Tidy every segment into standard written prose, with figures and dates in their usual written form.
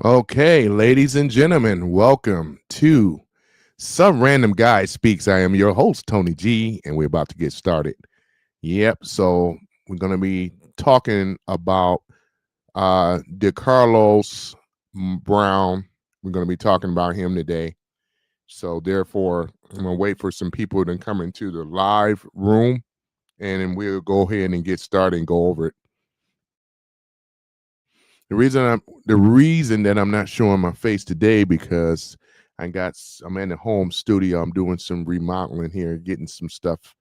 Okay, ladies and gentlemen, welcome to Some Random Guy Speaks. I am your host, Tony G, and we're about to get started. Yep, so we're going to be talking about Decarlos Brown. We're going to be talking about him today. So, therefore, I'm going to wait for some people to come into the live room, and then we'll go ahead and get started and go over it. The reason that I'm not showing my face today because I'm in the home studio. I'm doing some remodeling here, getting some stuff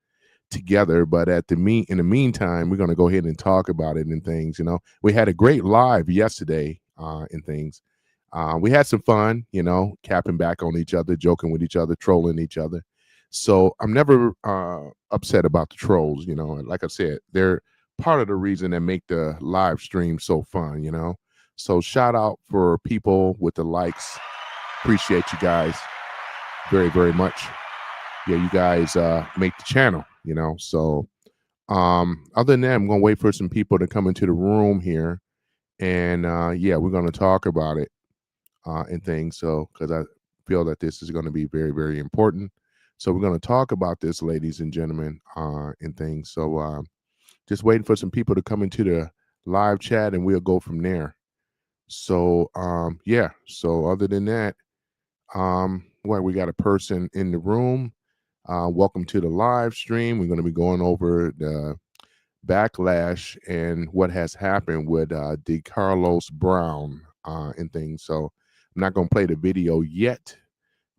together. But in the meantime, we're gonna go ahead and talk about it and things. We had a great live yesterday and things. We had some fun, capping back on each other, joking with each other, trolling each other. So I'm never upset about the trolls. Like I said, they're part of the reason that make the live stream so fun. So shout out for people with the likes. Appreciate you guys very, very much. Yeah, you guys make the channel. So other than that, I'm gonna wait for some people to come into the room here. And yeah, we're gonna talk about it and things. So because I feel that this is going to be very, very important. So we're going to talk about this, ladies and gentlemen, and things. So just waiting for some people to come into the live chat, and we'll go from there. So yeah. So other than that, well, we got a person in the room. Welcome to the live stream. We're going to be going over the backlash and what has happened with Decarlos Brown and things. So I'm not going to play the video yet,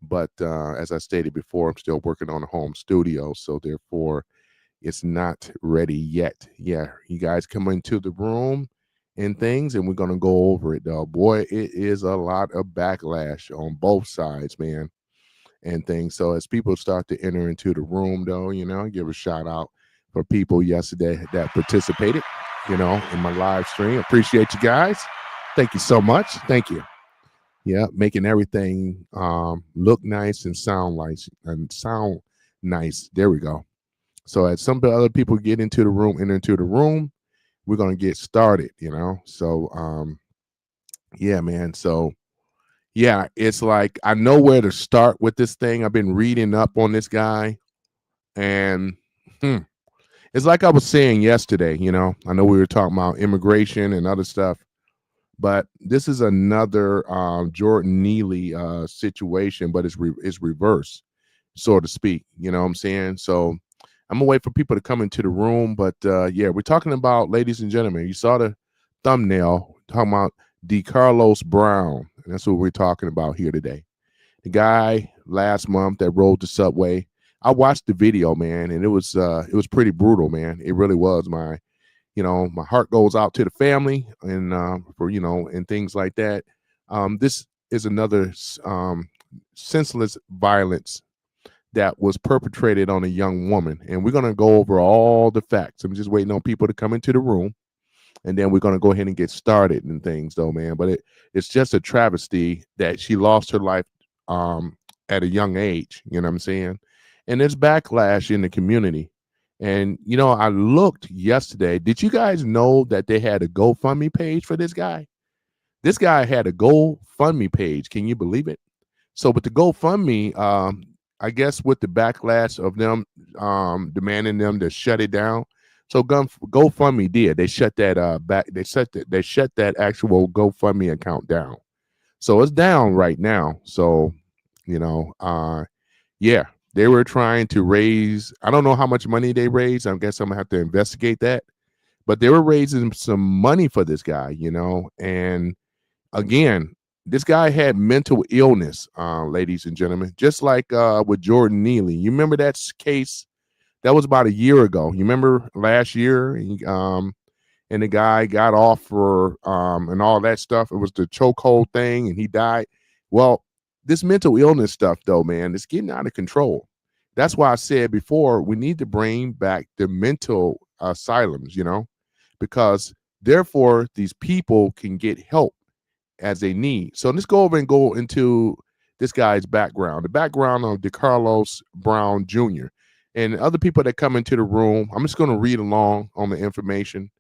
but as I stated before, I'm still working on a home studio, so therefore it's not ready yet. Yeah, you guys come into the room and things, and we're going to go over it, though. Boy, it is a lot of backlash on both sides, man, and things. So as people start to enter into the room, though, give a shout out for people yesterday that participated, in my live stream. Appreciate you guys. Thank you so much. Thank you. Yeah, making everything look nice and sound nice. There we go. So as some other people get into the room, enter into the room, we're gonna get started. So yeah, man. So yeah, it's like I know where to start with this thing. I've been reading up on this guy, and hmm, it's like I was saying yesterday. I know we were talking about immigration and other stuff, but this is another Jordan Neely situation, but it's reverse, so to speak. You know what I'm saying? So I'm gonna wait for people to come into the room, but yeah, we're talking about, ladies and gentlemen. You saw the thumbnail talking about Decarlos Brown, and that's what we're talking about here today. The guy last month that rode the subway. I watched the video, man, and it was pretty brutal, man. It really was. My heart goes out to the family and for and things like that. This is another senseless violence that was perpetrated on a young woman, and we're gonna go over all the facts. I'm just waiting on people to come into the room, and then we're gonna go ahead and get started and things, though, man. But it's just a travesty that she lost her life at a young age. You know what I'm saying? And there's backlash in the community. And I looked yesterday. Did you guys know that they had a GoFundMe page for this guy? This guy had a GoFundMe page. Can you believe it? So with the GoFundMe, I guess with the backlash of them demanding them to shut it down, so GoFundMe did. They shut that back. They shut that actual GoFundMe account down. So it's down right now. So you know, yeah, they were trying to raise. I don't know how much money they raised. I guess I'm gonna have to investigate that. But they were raising some money for this guy. And again, this guy had mental illness, ladies and gentlemen, just like with Jordan Neely. You remember that case? That was about a year ago. You remember last year, and the guy got off for and all that stuff. It was the chokehold thing, and he died. Well, this mental illness stuff, though, man, it's getting out of control. That's why I said before we need to bring back the mental asylums, because therefore these people can get help as they need. So let's go over and go into this guy's background, the background of Decarlos Brown Jr. and other people that come into the room. I'm just going to read along on the information.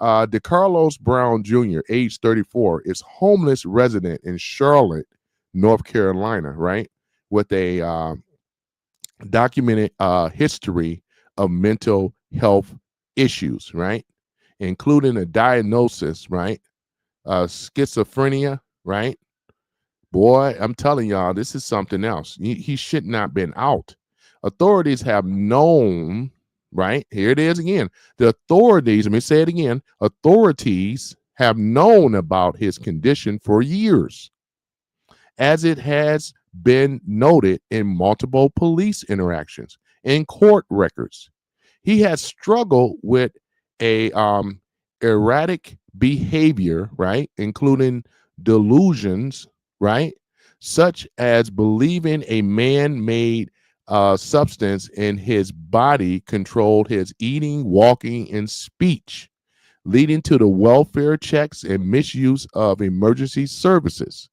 Decarlos Brown Jr., age 34, is homeless resident in Charlotte, North Carolina, right? With a documented history of mental health issues, right? Including a diagnosis, right? Schizophrenia, right? Boy, I'm telling y'all, this is something else. He should not been out. Authorities have known, right? Here it is again. The authorities, let me say it again. Authorities have known about his condition for years, as it has been noted in multiple police interactions and court records. He has struggled with a erratic behavior, right, including delusions, right, such as believing a man-made substance in his body controlled his eating, walking, and speech, leading to the welfare checks and misuse of emergency services.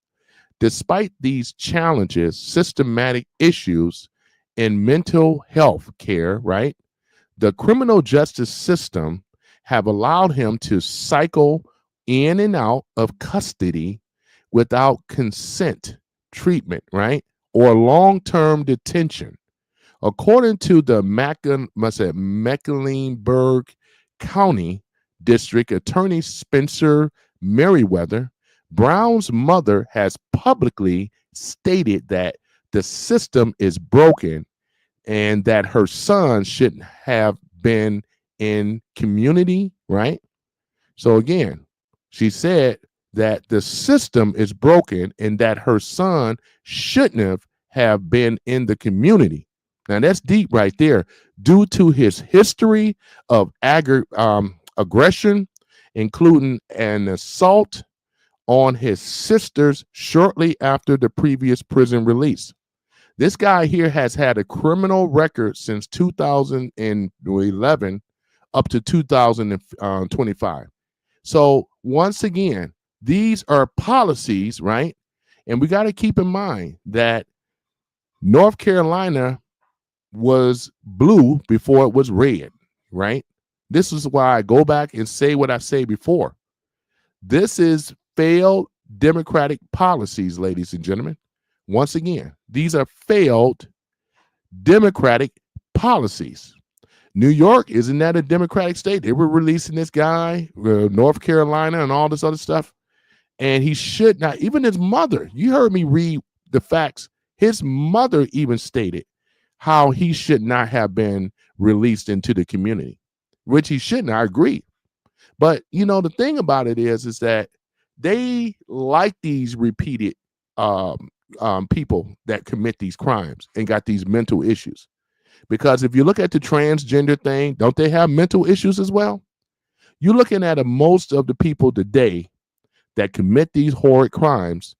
Despite these challenges, systematic issues in mental health care, right, the criminal justice system have allowed him to cycle in and out of custody without consent treatment, right? Or long-term detention. According to the Mecklenburg County District Attorney Spencer Merriweather, Brown's mother has publicly stated that the system is broken and that her son shouldn't have been in community, right? So again, she said that the system is broken and that her son shouldn't have been in the community. Now that's deep right there, due to his history of aggression, including an assault on his sisters shortly after the previous prison release. This guy here has had a criminal record since 2011 up to 2025. So once again, these are policies, right? And we got to keep in mind that North Carolina was blue before it was red, right? This is why I go back and say what I say before. This is failed Democratic policies, ladies and gentlemen. Once again, these are failed Democratic policies. New York, isn't that a Democratic state? They were releasing this guy, North Carolina, and all this other stuff. And he should not, even his mother, you heard me read the facts. His mother even stated how he should not have been released into the community, which he shouldn't. I agree. But, you know, the thing about it is that they like these repeated people that commit these crimes and got these mental issues. Because if you look at the transgender thing, don't they have mental issues as well? You're looking at most of the people today that commit these horrid crimes.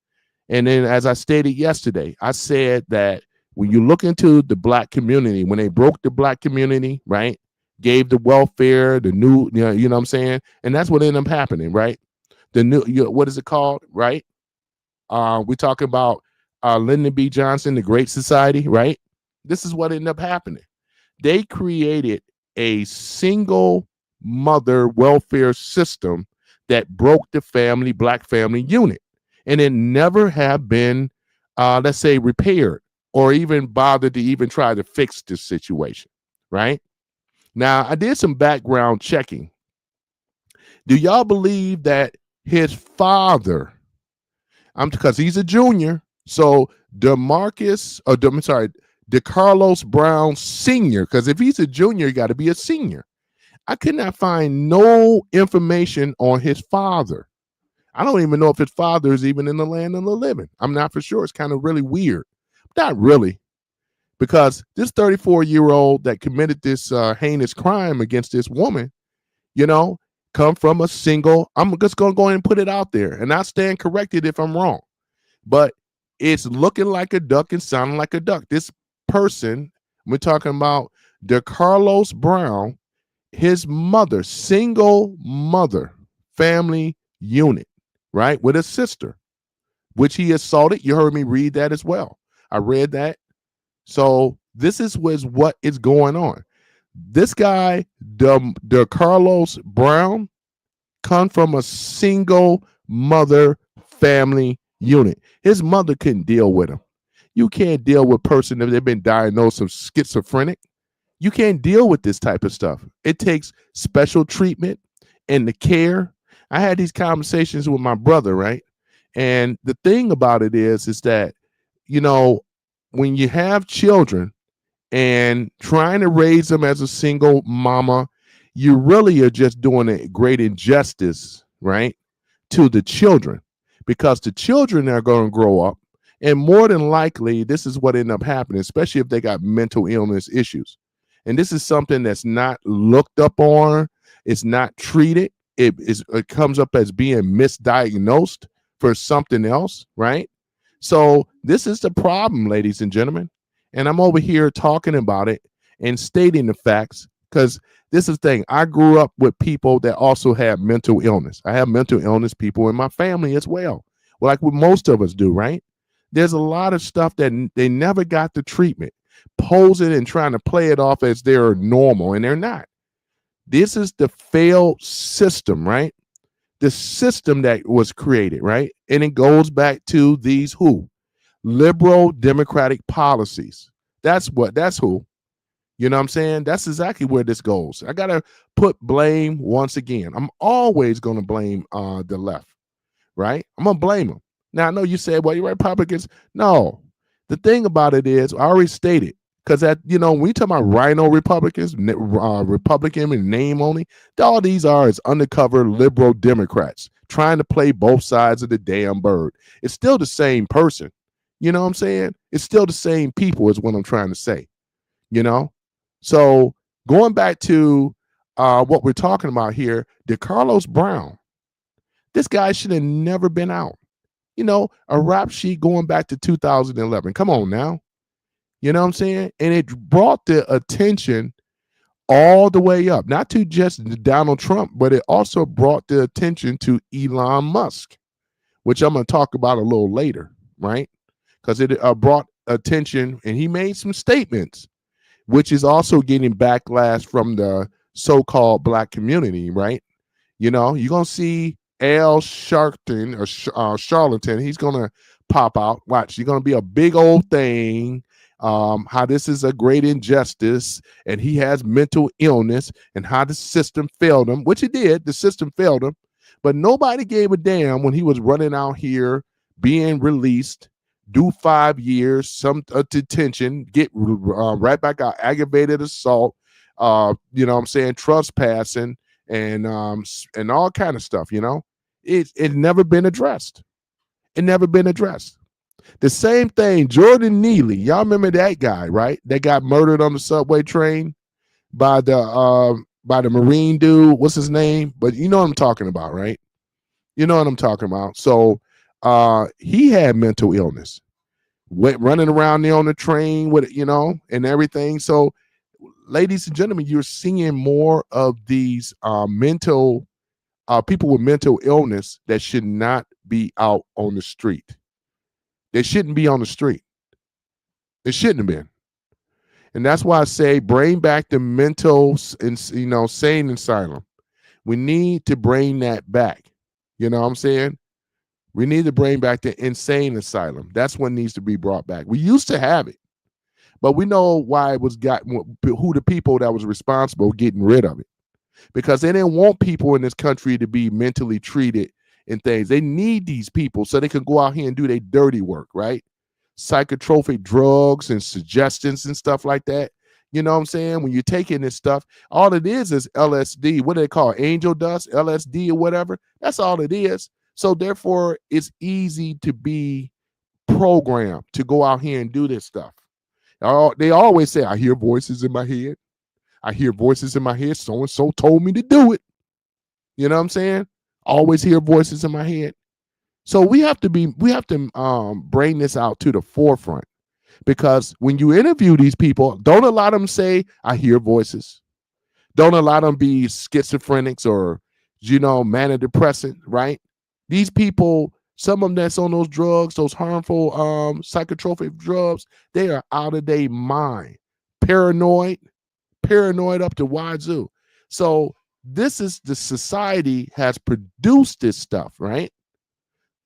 And then, as I stated yesterday, I said that when you look into the black community, when they broke the black community, right, gave the welfare, the new, you know what I'm saying? And that's what ended up happening, right? The new, what is it called, right? We talk about Lyndon B. Johnson, the Great Society, right? This is what ended up happening. They created a single mother welfare system that broke the family, black family unit. And it never have been, let's say, repaired or even bothered to even try to fix this situation, right? Now, I did some background checking. Do y'all believe that his father, because he's a junior, so Decarlos Brown Sr., because if he's a junior, he got to be a senior. I could not find no information on his father. I don't even know if his father is even in the land of the living. I'm not for sure. It's kind of really weird. Not really, because this 34-year-old that committed this heinous crime against this woman, you know, come from a single, I'm just going to go ahead and put it out there, and I stand corrected if I'm wrong. But it's looking like a duck and sounding like a duck. This person, we're talking about Decarlos Brown, his mother, single mother, family unit, right, with a sister, which he assaulted. You heard me read that as well. I read that. So this is what is going on. This guy, Decarlos Brown, come from a single mother family unit. His mother couldn't deal with him. You can't deal with a person if they've been diagnosed of schizophrenic. You can't deal with this type of stuff. It takes special treatment and the care. I had these conversations with my brother, right? And the thing about it is that, you know, when you have children and trying to raise them as a single mama, you really are just doing a great injustice, right, to the children, because the children are going to grow up, and more than likely, this is what end up happening, especially if they got mental illness issues. And this is something that's not looked up on, it's not treated. It comes up as being misdiagnosed for something else, right? So this is the problem, ladies and gentlemen. And I'm over here talking about it and stating the facts because this is the thing. I grew up with people that also have mental illness. I have mental illness people in my family as well. Well, like what most of us do, right? There's a lot of stuff that they never got the treatment, posing and trying to play it off as they're normal, and they're not. This is the failed system, right? The system that was created, right? And it goes back to these who? Liberal democratic policies. That's who. You know what I'm saying? That's exactly where this goes. I gotta put blame once again. I'm always gonna blame the left, right? I'm gonna blame them. Now I know you said, well, you're Republicans. No, the thing about it is, I already stated, because that, you know, when we talk about rhino Republicans, Republican in name only, all these are is undercover liberal Democrats trying to play both sides of the damn bird. It's still the same person. You know what I'm saying? It's still the same people is what I'm trying to say, you know? So going back to what we're talking about here, Decarlos Brown, this guy should have never been out. You know, a rap sheet going back to 2011. Come on now. You know what I'm saying? And it brought the attention all the way up, not to just Donald Trump, but it also brought the attention to Elon Musk, which I'm going to talk about a little later, right? Because it brought attention, and he made some statements, which is also getting backlash from the so-called black community, right? You know, you're going to see Al Sharpton or Charlatan. He's going to pop out. Watch, you're going to be a big old thing. How this is a great injustice, and he has mental illness, and how the system failed him, which it did. The system failed him, but nobody gave a damn when he was running out here, being released, do 5 years, some detention, get right back out, aggravated assault, you know what I'm saying, trespassing, and all kind of stuff, you know. It never been addressed. It never been addressed. The same thing, Jordan Neely. Y'all remember that guy, right? That got murdered on the subway train by the Marine dude. What's his name? But you know what I'm talking about, right? You know what I'm talking about. So he had mental illness. Went running around there on the train with, you know, and everything. So, ladies and gentlemen, you're seeing more of these mental people with mental illness that should not be out on the street. They shouldn't be on the street. It shouldn't have been. And that's why I say bring back the mental and, you know, sane asylum. We need to bring that back. You know what I'm saying? We need to bring back the insane asylum. That's what needs to be brought back. We used to have it, but we know why it was who the people that was responsible getting rid of it, because they didn't want people in this country to be mentally treated and things. They need these people so they can go out here and do their dirty work, right? Psychotropic drugs and suggestions and stuff like that. You know what I'm saying? When you're taking this stuff, all it is LSD. What do they call it? Angel dust, LSD or whatever. That's all it is. So therefore, it's easy to be programmed to go out here and do this stuff. They always say, I hear voices in my head. I hear voices in my head. So-and-so told me to do it. You know what I'm saying? Always hear voices in my head. So we have to bring this out to the forefront, because when you interview these people, don't allow them say, I hear voices. Don't allow them be schizophrenics or, you know, manic depressant, right? These people, some of them that's on those drugs, those harmful psychotropic drugs, they are out of their mind. Paranoid up to wazoo. So This is the society has produced this stuff, right?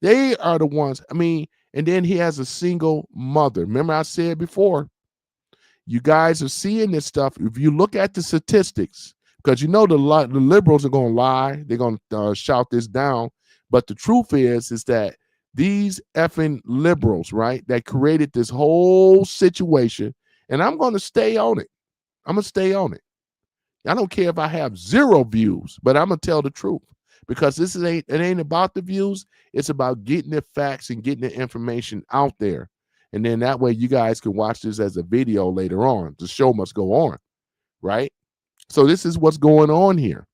They are the ones. I mean, and then he has a single mother. Remember, I said before, you guys are seeing this stuff. If you look at the statistics, because you know the liberals are going to lie, they're going to shout this down. But the truth is that these effing liberals, right, that created this whole situation, and I'm going to stay on it. I'm going to stay on it. I don't care if I have 0 views, but I'm going to tell the truth, because it ain't about the views. It's about getting the facts and getting the information out there. And then that way you guys can watch this as a video later on. The show must go on, right? So this is what's going on here.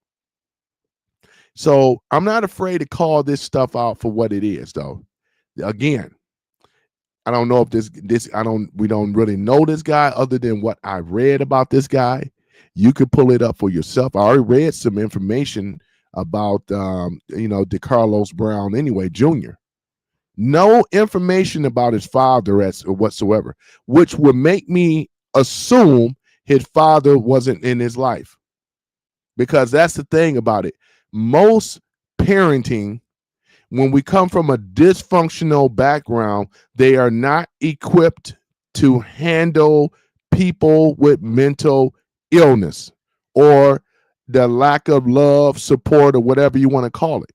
So I'm not afraid to call this stuff out for what it is, though. Again, I don't know if we don't really know this guy other than what I read about this guy. You could pull it up for yourself. I already read some information about Decarlos Brown anyway, Jr. No information about his father whatsoever, which would make me assume his father wasn't in his life. Because that's the thing about it. Most parenting, when we come from a dysfunctional background, they are not equipped to handle people with mental illness or the lack of love, support, or whatever you want to call it.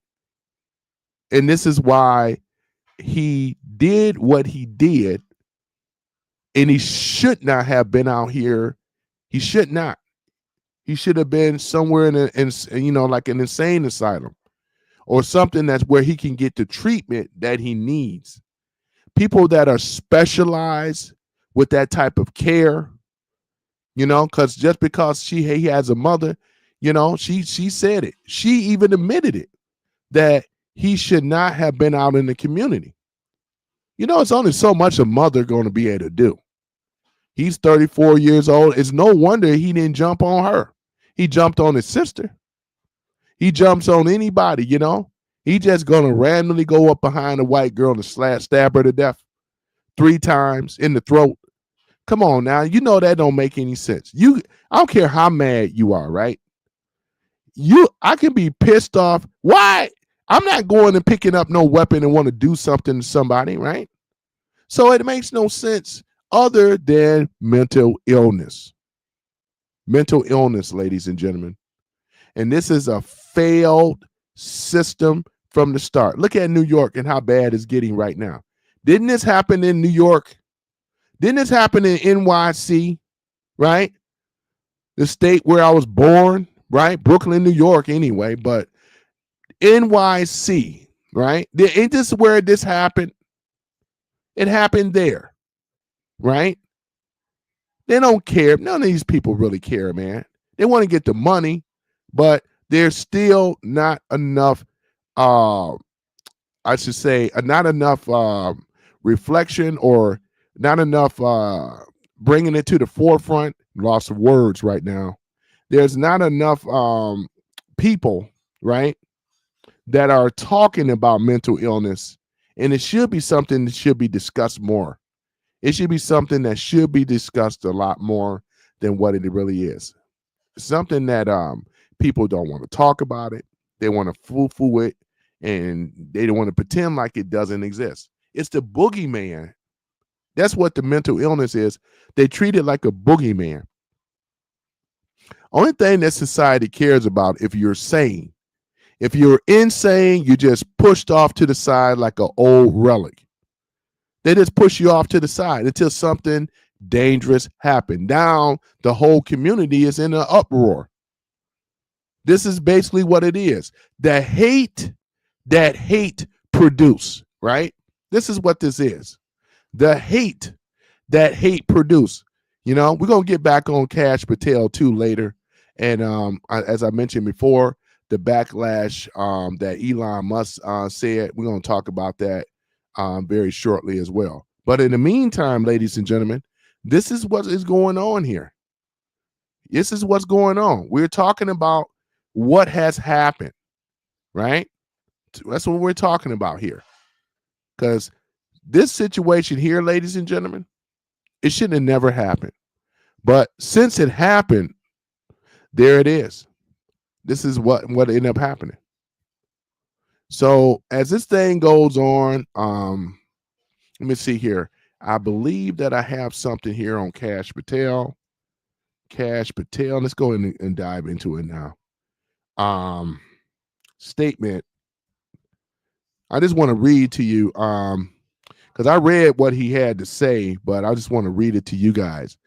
And this is why he did what he did, and he should not have been out here. He should not. He should have been somewhere like an insane asylum or something that's where he can get the treatment that he needs. People that are specialized with that type of care, because just because he has a mother, she said it. She even admitted it, that he should not have been out in the community. It's only so much a mother going to be able to do. He's 34 years old. It's no wonder he didn't jump on her. He jumped on his sister. He jumps on anybody, He just going to randomly go up behind a white girl and stab her to death 3 times in the throat. Come on now. That don't make any sense. I don't care how mad you are, right? I can be pissed off. Why? I'm not going and picking up no weapon and want to do something to somebody, right? So it makes no sense other than mental illness. Mental illness, ladies and gentlemen. And this is a failed system from the start. Look at New York and how bad it's getting right now. Didn't this happen in New York? Didn't this happen in NYC, right? The state where I was born, right? Brooklyn, New York, anyway, but NYC, right? Ain't this where this happened? It happened there, right? They don't care. None of these people really care, man. They want to get the money, but there's still not enough, not enough reflection, or not enough bringing it to the forefront. Loss of words right now. There's not enough people, right, that are talking about mental illness, and it should be something that should be discussed more. It should be something that should be discussed a lot more than what it really is. Something that people don't want to talk about it. They want to foo-foo it, and they don't want to pretend like it doesn't exist. It's the boogeyman. That's what the mental illness is. They treat it like a boogeyman. Only thing that society cares about, if you're sane. If you're insane, you're just pushed off to the side like an old relic. They just push you off to the side until something dangerous happens. Now the whole community is in an uproar. This is basically what it is. The hate that hate produce, right? This is what this is. The hate that hate produce. We're going to get back on Cash Patel too later. And as I mentioned before, the backlash that Elon Musk said, we're going to talk about that very shortly as well. But in the meantime, ladies and gentlemen, this is what is going on here. This is what's going on. We're talking about what has happened, right? That's what we're talking about here. Because this situation here, ladies and gentlemen, it should have never happened. But since it happened, there it is. This is what ended up happening. So as this thing goes on, let me see here. I believe that I have something here on Cash Patel. Cash Patel. Let's go in and dive into it now. Statement. I just want to read to you, because I read what he had to say, but I just want to read it to you guys.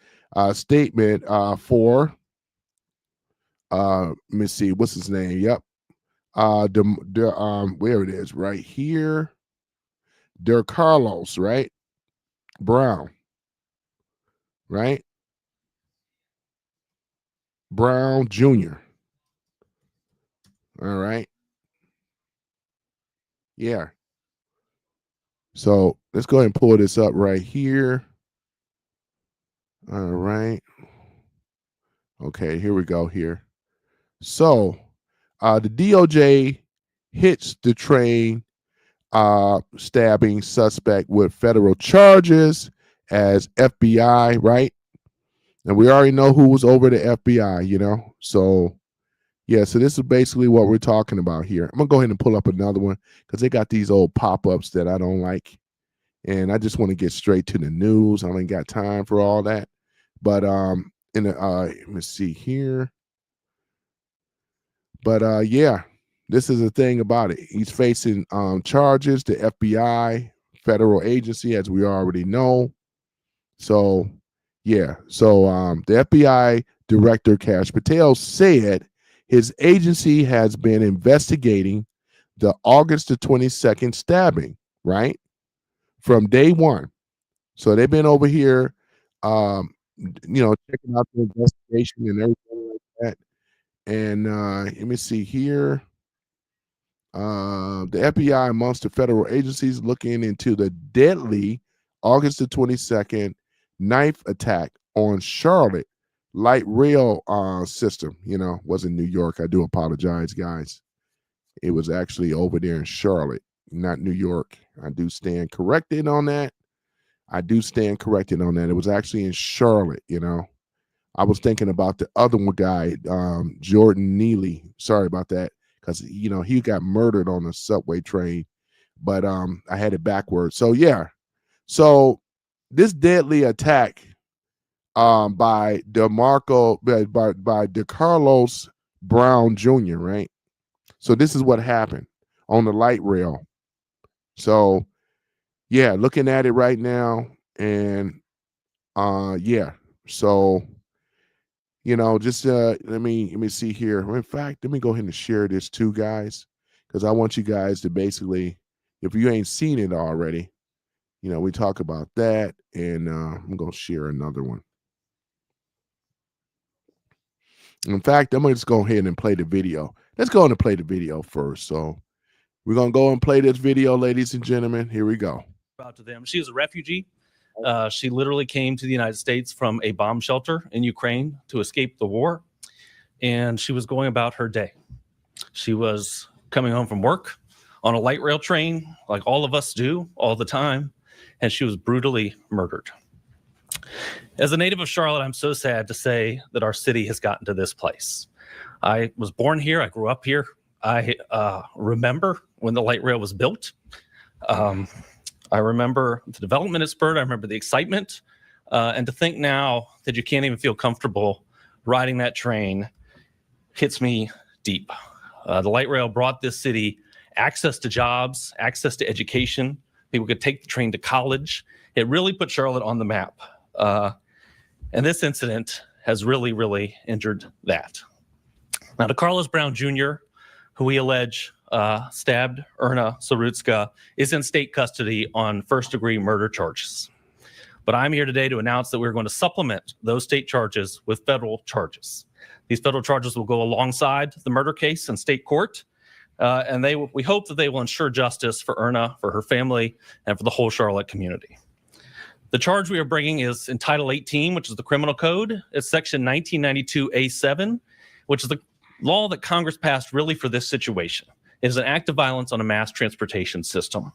Statement for let me see, what's his name? Yep. Where it is, right here. Decarlos, right? Brown, right? Brown Jr. All right. Yeah. So let's go ahead and pull this up right here. All right. Okay, here we go here. So the DOJ hits the train stabbing suspect with federal charges as FBI, right? And we already know who was over the FBI, you know? So, yeah, so this is basically what we're talking about here. I'm going to go ahead and pull up another one because they got these old pop-ups that I don't like. And I just want to get straight to the news. I ain't got time for all that. But let me see here. But yeah, this is the thing about it. He's facing charges, the FBI, federal agency, as we already know. So yeah, so the FBI director Cash Patel said his agency has been investigating the August the 22nd stabbing, right? From day one. So they've been over here, checking out the investigation and everything like that. And let me see here. The FBI amongst the federal agencies looking into the deadly August the 22nd knife attack on Charlotte light rail system. Was in New York. I do apologize, guys. It was actually over there in Charlotte, not New York. I do stand corrected on that. It was actually in Charlotte, I was thinking about the other one guy, Jordan Neely. Sorry about that, because he got murdered on a subway train, but I had it backwards. So yeah, so this deadly attack by Decarlos Brown Jr., right? So this is what happened on the light rail. So yeah, looking at it right now, and yeah, so just let me see here. In fact, let me go ahead and share this too, guys, because I want you guys to basically, if you ain't seen it already, we talk about that, and I'm gonna share another one. In fact, I'm gonna just go ahead and play the video. Let's go and play the video first. So we're gonna go and play this video, ladies and gentlemen. Here we go. To them, she was a refugee. She literally came to the United States from a bomb shelter in Ukraine to escape the war, and she was going about her day. She was coming home from work on a light rail train, like all of us do all the time, and she was brutally murdered. As a native of Charlotte, I'm so sad to say that our city has gotten to this place. I was born here. I grew up here. I remember when the light rail was built. I remember the development it spurred. I remember the excitement. And to think now that you can't even feel comfortable riding that train hits me deep. The light rail brought this city access to jobs, access to education. People could take the train to college. It really put Charlotte on the map. And this incident has really, really injured that. Now, Decarlos Brown Jr., who we allege stabbed Erna Sarutska, is in state custody on first-degree murder charges. But I'm here today to announce that we're going to supplement those state charges with federal charges. These federal charges will go alongside the murder case in state court, and we hope that they will ensure justice for Erna, for her family, and for the whole Charlotte community. The charge we are bringing is in Title 18, which is the criminal code. It's Section 1992A7, which is the law that Congress passed really for this situation. It is an act of violence on a mass transportation system.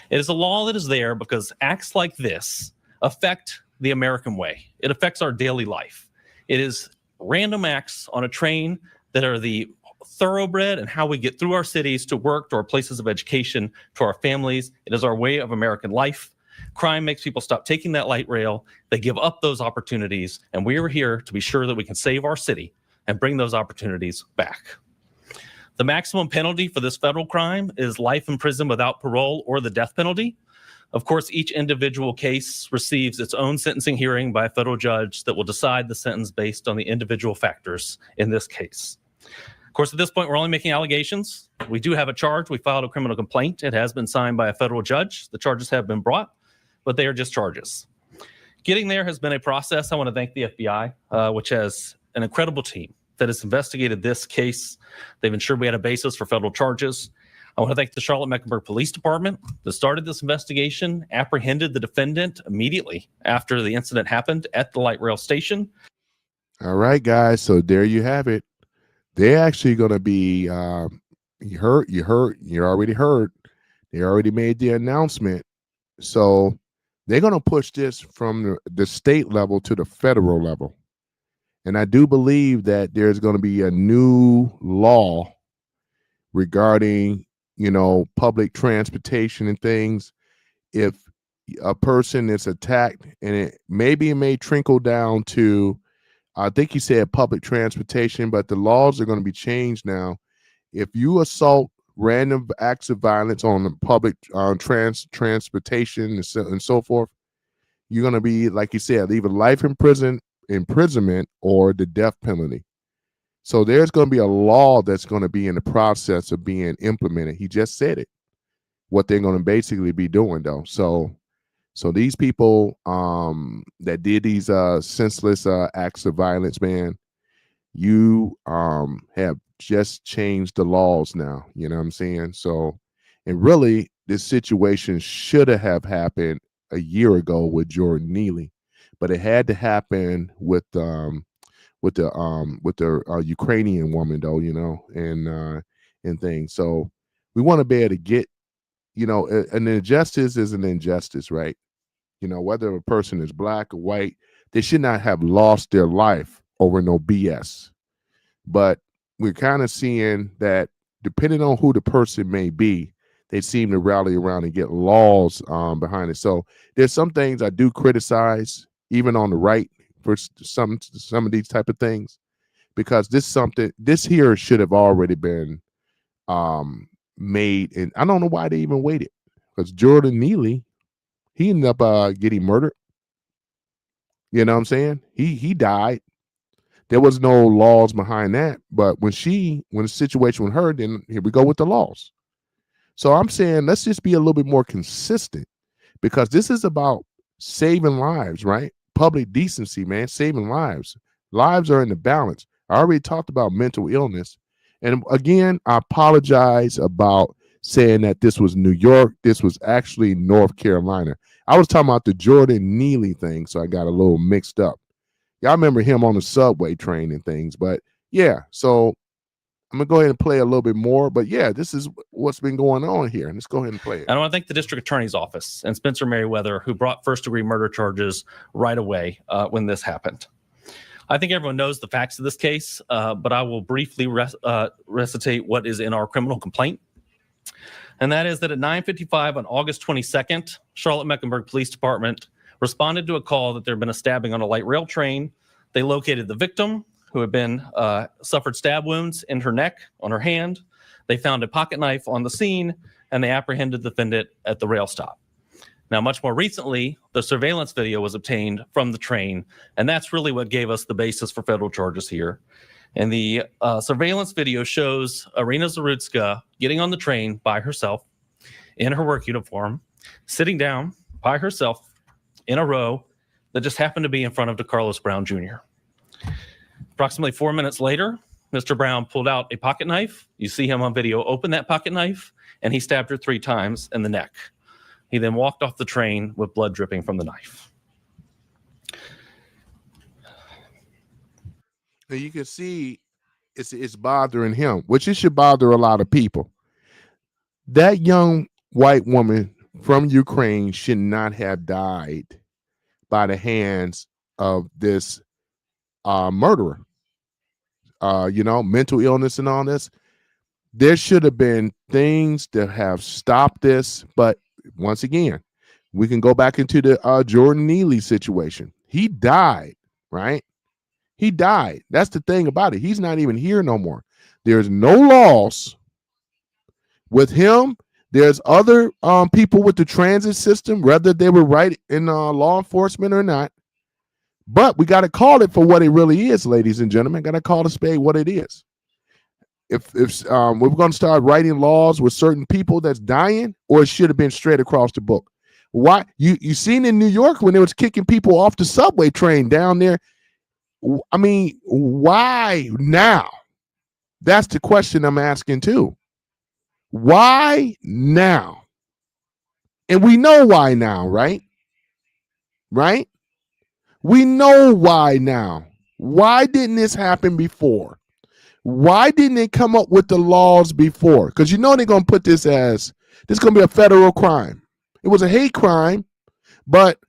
It is a law that is there because acts like this affect the American way. It affects our daily life. It is random acts on a train that are the thoroughbred and how we get through our cities to work, to our places of education, to our families. It is our way of American life. Crime makes people stop taking that light rail. They give up those opportunities, and we are here to be sure that we can save our city and bring those opportunities back. The maximum penalty for this federal crime is life in prison without parole or the death penalty. Of course, each individual case receives its own sentencing hearing by a federal judge that will decide the sentence based on the individual factors in this case. Of course, at this point, we're only making allegations. We do have a charge. We filed a criminal complaint. It has been signed by a federal judge. The charges have been brought, but they are just charges. Getting there has been a process. I want to thank the FBI, which has an incredible team that has investigated this case. They've ensured we had a basis for federal charges. I want to thank the Charlotte-Mecklenburg Police Department that started this investigation, apprehended the defendant immediately after the incident happened at the light rail station. All right, guys. So there you have it. They're actually going to be, you already heard. They already made the announcement. So they're going to push this from the state level to the federal level. And I do believe that there's going to be a new law regarding, public transportation and things. If a person is attacked, and it may trickle down to, I think you said public transportation, but the laws are going to be changed now. If you assault random acts of violence on the public transportation and so forth, you're going to be, like you said, either life imprisonment or the death penalty. So there's going to be a law that's going to be in the process of being implemented. He just said it, what they're going to basically be doing, though. So these people that did these senseless acts of violence, man, you have just changed the laws now. You know what I'm saying? So, and really, this situation should have happened a year ago with Jordan Neely, but it had to happen with the Ukrainian woman, though, and things. So we want to be able to get, an injustice is an injustice, right? Whether a person is black or white, they should not have lost their life over no BS. But we're kind of seeing that depending on who the person may be, they seem to rally around and get laws behind it. So there's some things I do criticize, even on the right, for some of these type of things, because this here should have already been made. And I don't know why they even waited, because Jordan Neely, he ended up getting murdered. You know what I'm saying? He died. There was no laws behind that. But when the situation with her, then here we go with the laws. So I'm saying let's just be a little bit more consistent, because this is about saving lives, right? Public decency, man, saving lives. Lives are in the balance. I already talked about mental illness. And again, I apologize about saying that this was New York. This was actually North Carolina. I was talking about the Jordan Neely thing, so I got a little mixed up. Y'all remember him on the subway train and things. But yeah, so I'm going to go ahead and play a little bit more. But yeah, this is what's been going on here. And let's go ahead and play it. And I want to thank the district attorney's office and Spencer Merriweather, who brought first-degree murder charges right away when this happened. I think everyone knows the facts of this case, but I will briefly recitate what is in our criminal complaint. And that is that at 9:55 on August 22nd, Charlotte-Mecklenburg Police Department responded to a call that there had been a stabbing on a light rail train. They located the victim, who had been suffered stab wounds in her neck, on her hand. They found a pocket knife on the scene, and they apprehended the defendant at the rail stop. Now, much more recently, the surveillance video was obtained from the train, and that's really what gave us the basis for federal charges here. And the surveillance video shows Irina Zarutska getting on the train by herself in her work uniform, sitting down by herself in a row that just happened to be in front of Decarlos Brown Jr. Approximately 4 minutes later, Mr. Brown pulled out a pocket knife. You see him on video open that pocket knife, and he stabbed her 3 times in the neck. He then walked off the train with blood dripping from the knife. You can see it's bothering him, which it should bother a lot of people. That young white woman from Ukraine should not have died by the hands of this murderer. mental illness and all this. There should have been things that have stopped this. But once again, we can go back into the Jordan Neely situation. He died, right? He died. That's the thing about it. He's not even here no more. There's no laws with him. There's other people with the transit system, whether they were right in law enforcement or not. But we got to call it for what it really is, ladies and gentlemen. Got to call the spade what it is. If we're going to start writing laws with certain people that's dying, or it should have been straight across the book. Why you seen in New York when they was kicking people off the subway train down there? I mean, why now? That's the question I'm asking too. Why now? And we know why now, right? Right? We know why now. Why didn't this happen before? Why didn't they come up with the laws before? Because they're going to put this as, this is going to be a federal crime. It was a hate crime, but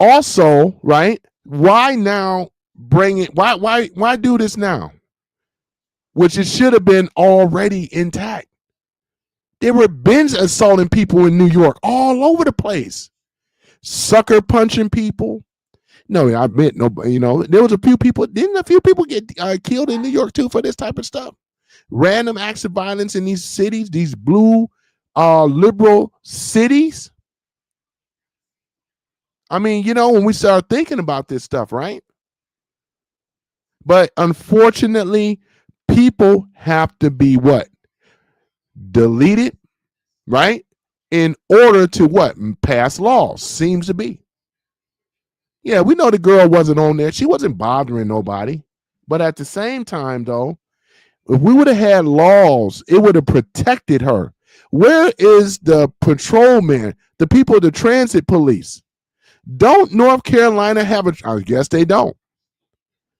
also, right? Why now bring it? Why do this now? Which it should have been already intact. There were binge assaulting people in New York all over the place. Sucker punching people. No, I admit, no, there was a few people. Didn't a few people get killed in New York too for this type of stuff? Random acts of violence in these cities, these blue, liberal cities. I mean, when we start thinking about this stuff, right? But unfortunately, people have to be what? Deleted, right? In order to what? Pass laws, seems to be. Yeah, we know the girl wasn't on there. She wasn't bothering nobody. But at the same time, though, if we would have had laws, it would have protected her. Where is the patrolman, the people of the transit police? Don't North Carolina have a, I guess they don't.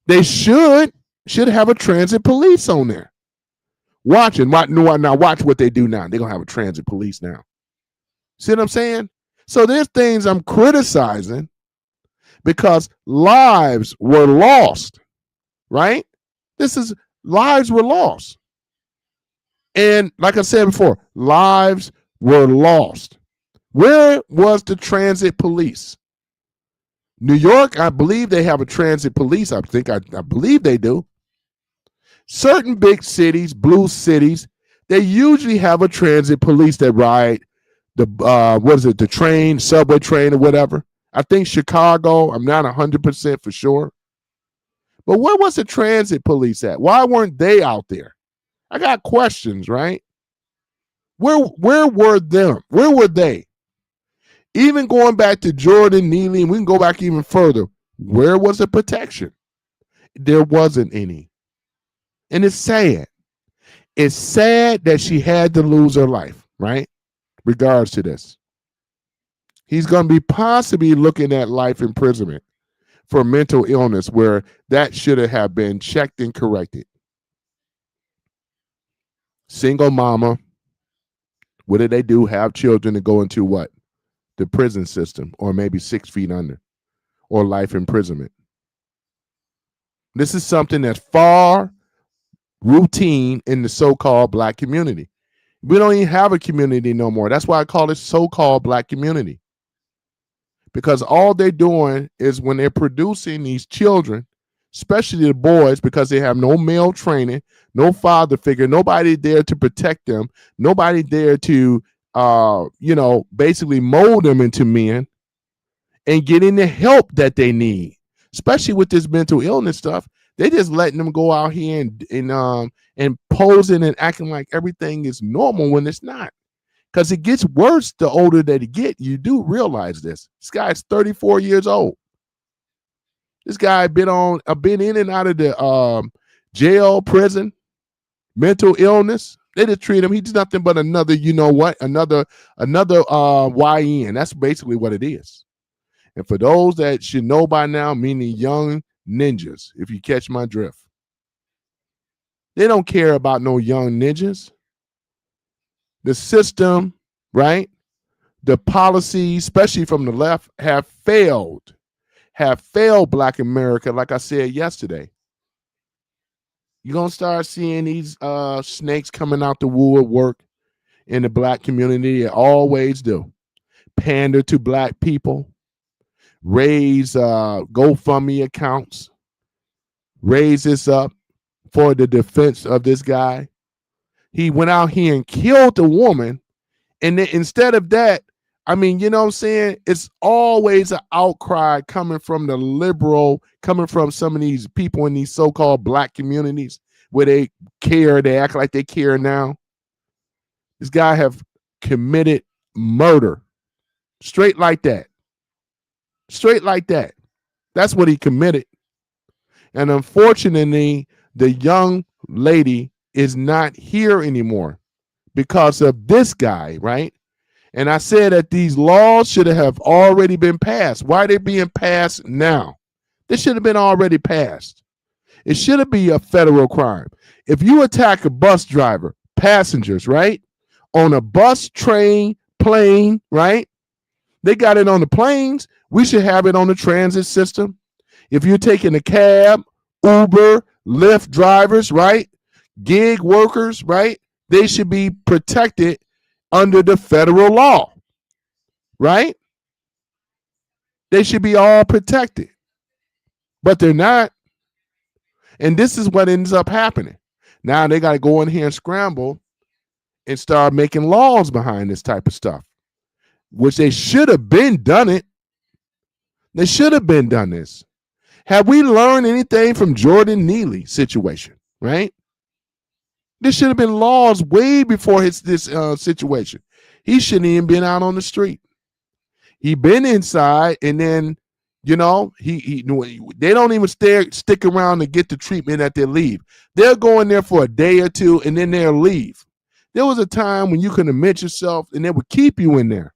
They should have a transit police on there. Now watch what they do now. They're going to have a transit police now. See what I'm saying? So there's things I'm criticizing because lives were lost, right? Lives were lost. And like I said before, lives were lost. Where was the transit police? New York, I believe they have a transit police. I believe they do. Certain big cities, blue cities, they usually have a transit police that ride the train, subway train or whatever. I think Chicago, I'm not 100% for sure. But where was the transit police at? Why weren't they out there? I got questions, right? Where were them? Where were they? Even going back to Jordan Neely, and we can go back even further. Where was the protection? There wasn't any. And it's sad. It's sad that she had to lose her life, right? Regards to this. He's going to be possibly looking at life imprisonment for mental illness where that should have been checked and corrected. Single mama. What did they do? Have children to go into what? The prison system, or maybe 6 feet under, or life imprisonment. This is something that's far routine in the so-called black community. We don't even have a community no more. That's why I call it so-called black community. Because all they're doing is when they're producing these children, especially the boys, because they have no male training, no father figure, nobody there to protect them, nobody there to, basically mold them into men and getting the help that they need, especially with this mental illness stuff. They just letting them go out here and posing and acting like everything is normal when it's not. Because it gets worse the older that you get. You do realize this. This guy's 34 years old. This guy been in and out of the jail, prison, mental illness. They just treat him. He's nothing but another, another YN. That's basically what it is. And for those that should know by now, meaning young ninjas, if you catch my drift, they don't care about no young ninjas. The system, right? The policies, especially from the left, have failed Black America, like I said yesterday. You're gonna start seeing these snakes coming out the woodwork in the black community. They always do. Pander to black people, raise GoFundMe accounts, raise this up for the defense of this guy. He went out here and killed the woman. And then instead of that, I mean, you know what I'm saying? It's always an outcry coming from the liberal, coming from some of these people in these so-called black communities where they care, they act like they care now. This guy have committed murder. Straight like that. Straight like that. That's what he committed. And unfortunately, the young lady is not here anymore because of this guy, right? And I said that these laws should have already been passed. Why are they being passed now? They should have been already passed. It should be a federal crime. If you attack a bus driver, passengers, right? On a bus, train, plane, right? They got it on the planes. We should have it on the transit system. If you're taking a cab, Uber, Lyft drivers, right? Gig workers, right? They should be protected under the federal law, right? They should be all protected, but they're not. And this is what ends up happening. Now they got to go in here and scramble and start making laws behind this type of stuff, which they should have been done it. They should have been done this. Have we learned anything from Jordan Neely situation, right? There should have been laws way before this situation. He shouldn't even been out on the street. He been inside, and then, you know, they don't even stick around to get the treatment that they leave. They'll go in there for a day or two, and then they'll leave. There was a time when you could admit yourself, and they would keep you in there.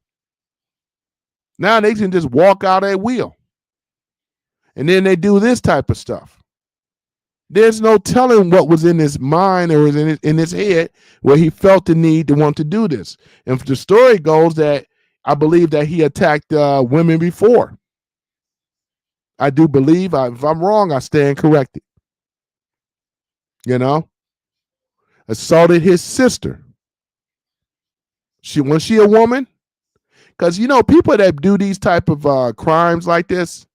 Now they can just walk out at will. And then they do this type of stuff. There's no telling what was in his mind or in his head where he felt the need to want to do this. And the story goes that I believe that he attacked women before. I do believe. If I'm wrong, I stand corrected. You know, assaulted his sister. Was she a woman? Because, you know, people that do these type of crimes like this,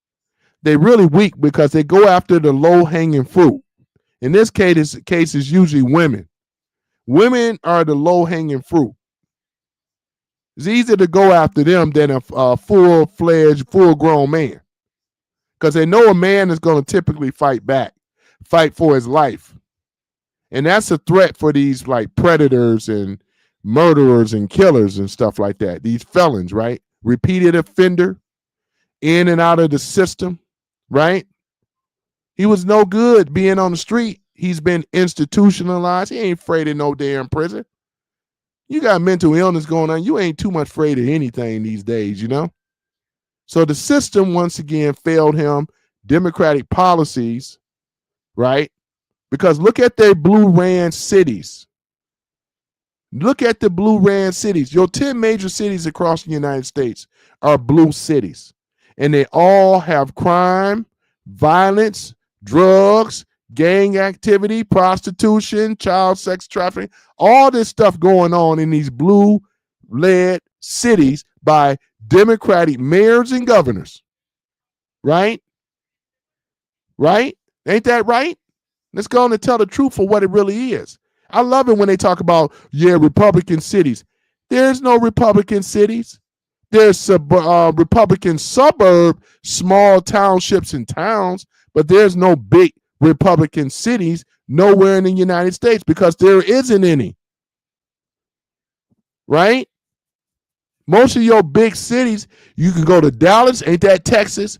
they're really weak because they go after the low-hanging fruit. In this case, it's usually women. Women are the low-hanging fruit. It's easier to go after them than a full-fledged, full-grown man, because they know a man is going to typically fight back, fight for his life. And that's a threat for these like predators and murderers and killers and stuff like that. These felons, right? Repeated offender, in and out of the system, right? He was no good being on the street. He's been institutionalized. He ain't afraid of no damn prison. You got mental illness going on. You ain't too much afraid of anything these days, you know? So the system, once again, failed him. Democratic policies, right? Because look at their blue ran cities. Look at the blue ran cities. Your 10 major cities across the United States are blue cities. And they all have crime, violence, drugs, gang activity, prostitution, child sex trafficking, all this stuff going on in these blue-led cities by Democratic mayors and governors. Right? Right? Ain't that right? Let's go on and tell the truth for what it really is. I love it when they talk about, Republican cities. There's no Republican cities. There's Republican suburb, small townships and towns, but there's no big Republican cities nowhere in the United States because there isn't any. Right? Most of your big cities, you can go to Dallas, ain't that Texas?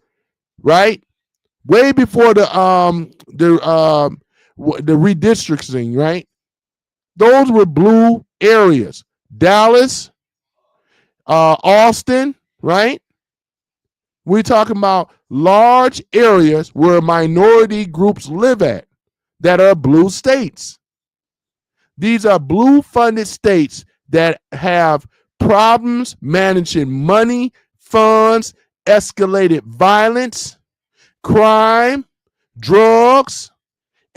Right? Way before the redistricting, right? Those were blue areas. Dallas, Austin, right? We're talking about large areas where minority groups live at that are blue states. These are blue funded states that have problems managing money, funds, escalated violence, crime, drugs,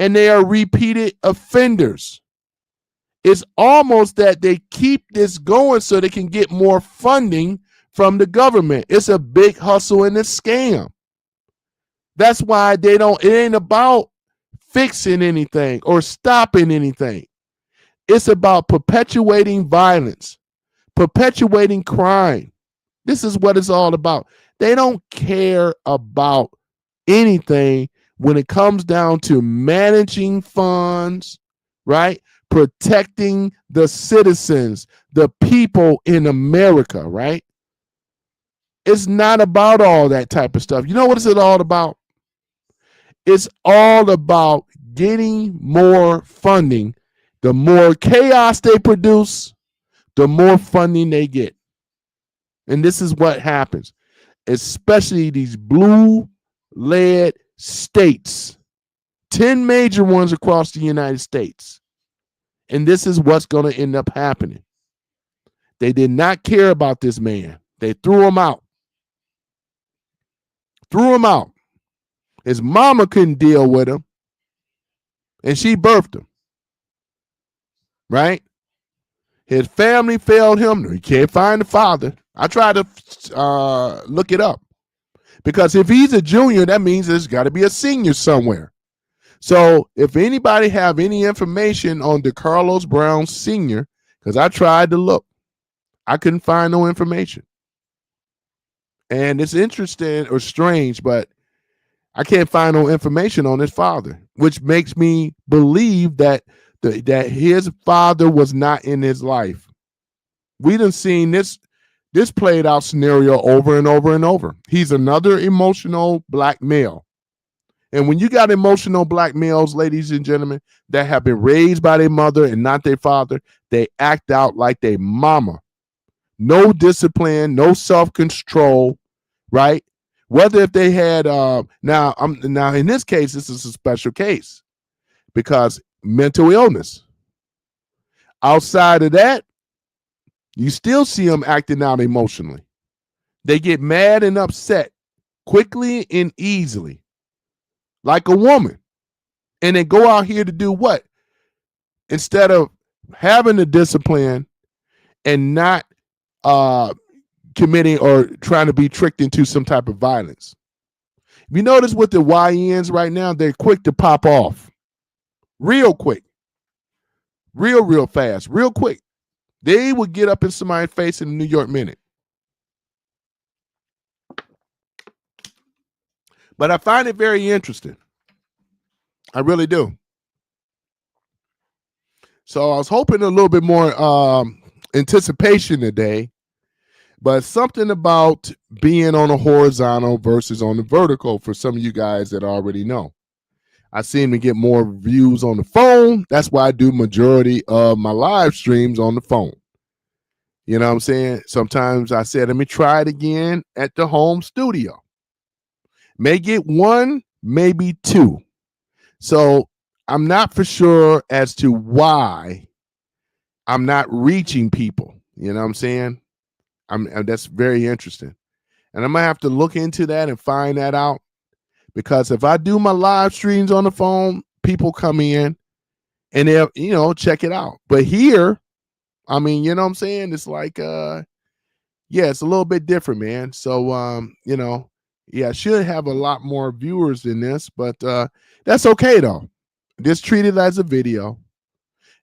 and they are repeated offenders. It's almost that they keep this going so they can get more funding from the government. It's a big hustle and a scam. That's why it ain't about fixing anything or stopping anything. It's about perpetuating violence, perpetuating crime. This is what it's all about. They don't care about anything when it comes down to managing funds, right? Protecting the citizens, the people in America, right? It's not about all that type of stuff. You know what is it all about? It's all about getting more funding. The more chaos they produce, the more funding they get. And this is what happens, especially these blue-led states, 10 major ones across the United States. And this is what's going to end up happening. They did not care about this man. They threw him out. Threw him out. His mama couldn't deal with him, and she birthed him. Right? His family failed him. He can't find the father. I tried to look it up. Because if he's a junior, that means there's got to be a senior somewhere. So if anybody have any information on Decarlos Brown Sr., because I tried to look, I couldn't find no information. And it's interesting or strange, but I can't find no information on his father, which makes me believe that that his father was not in his life. We done seen this played out scenario over and over and over. He's another emotional black male. And when you got emotional black males, ladies and gentlemen, that have been raised by their mother and not their father, they act out like their mama. No discipline, no self-control, right? Whether if they had now in this case, this is a special case because mental illness. Outside of that, you still see them acting out emotionally. They get mad and upset quickly and easily, like a woman. And they go out here to do what? Instead of having the discipline and not committing or trying to be tricked into some type of violence. If you notice with the YNs right now, they're quick to pop off. Real quick. Real fast. Real quick. They would get up in somebody's face in a New York minute. But I find it very interesting. I really do. So I was hoping a little bit more anticipation today, but something about being on a horizontal versus on the vertical for some of you guys that already know. I seem to get more views on the phone. That's why I do majority of my live streams on the phone. You know what I'm saying? Sometimes I said, let me try it again at the home studio. May get one, maybe two. So I'm not for sure as to why I'm not reaching people. You know what I'm saying? That's very interesting. And I'm going to have to look into that and find that out. Because if I do my live streams on the phone, people come in and they'll, check it out. But here, I mean, you know what I'm saying? It's like, it's a little bit different, man. So, I should have a lot more viewers than this, but that's okay, though. Just treat it as a video.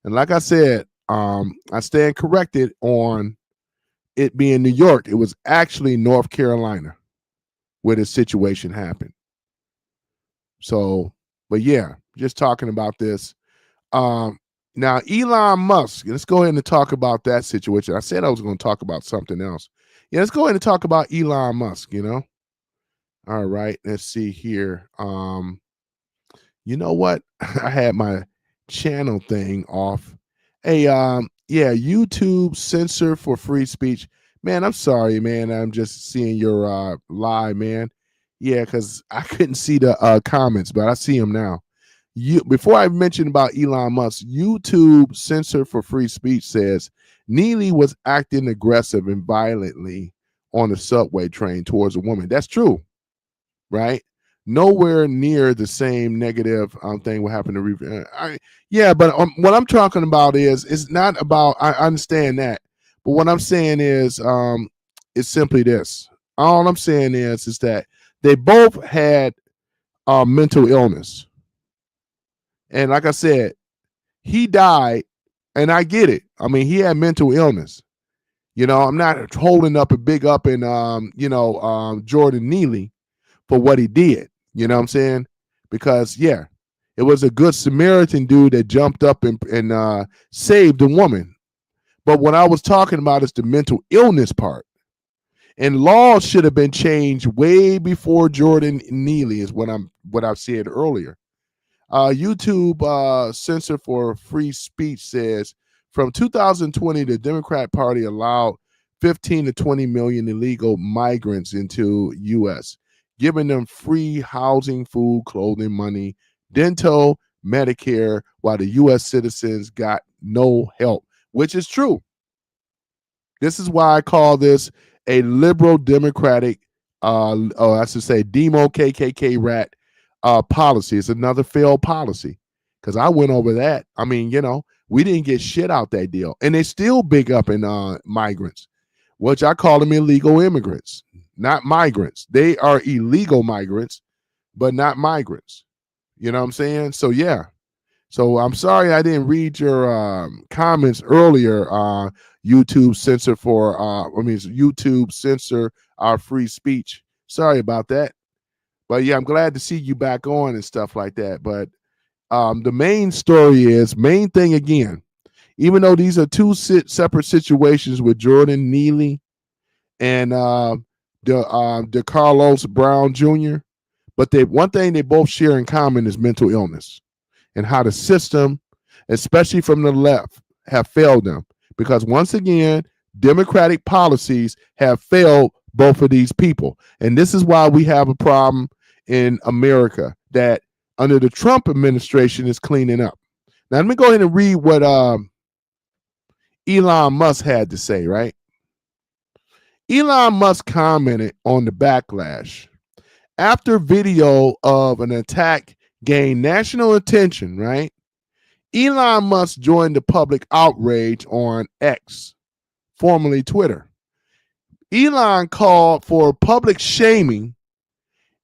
And like I said, I stand corrected on it being New York. It was actually North Carolina where this situation happened. So, but yeah, just talking about this. Now, Elon Musk, let's go ahead and talk about that situation. I said I was going to talk about something else. Yeah, let's go ahead and talk about Elon Musk, All right, let's see here. You know what? I had my channel thing off. Hey, YouTube censor for free speech. Man, I'm sorry, man. I'm just seeing your live, man. Yeah, because I couldn't see the comments, but I see them now. Before I mentioned about Elon Musk, YouTube censor for free speech says Neely was acting aggressive and violently on the subway train towards a woman. That's true, right? nowhere near the same negative thing will happen to yeah, but what I'm talking about is it's not about, I understand that, but what I'm saying is it's simply this. All I'm saying is that they both had mental illness, and like I said, he died, and I get it. I mean, he had mental illness. I'm not holding up a big up in Jordan Neely for what he did. You know what I'm saying? Because yeah, it was a good Samaritan dude that jumped up and saved the woman. But what I was talking about is the mental illness part. And laws should have been changed way before Jordan Neely is what I've said earlier. YouTube Center for Free Speech says from 2020, the Democrat Party allowed 15 to 20 million illegal migrants into U.S., giving them free housing, food, clothing, money, dental, Medicare, while the U.S. citizens got no help, which is true. This is why I call this a liberal democratic, I should say, demo KKK rat policy. It's another failed policy because I went over that. I mean, we didn't get shit out that deal, and they still big up in migrants, which I call them illegal immigrants, not migrants. They are illegal migrants, but not migrants. You know what I'm saying? So yeah. So I'm sorry I didn't read your comments earlier. YouTube censor our free speech. Sorry about that. But yeah, I'm glad to see you back on and stuff like that. But the main thing again, even though these are two separate situations with Jordan Neely and Decarlos Brown Jr., but one thing they both share in common is mental illness and how the system, especially from the left, have failed them. Because once again, democratic policies have failed both of these people. And this is why we have a problem in America that under the Trump administration is cleaning up. Now, let me go ahead and read what Elon Musk had to say, right? Elon Musk commented on the backlash after video of an attack gained national attention, right? Elon Musk joined the public outrage on X, formerly Twitter. Elon called for public shaming.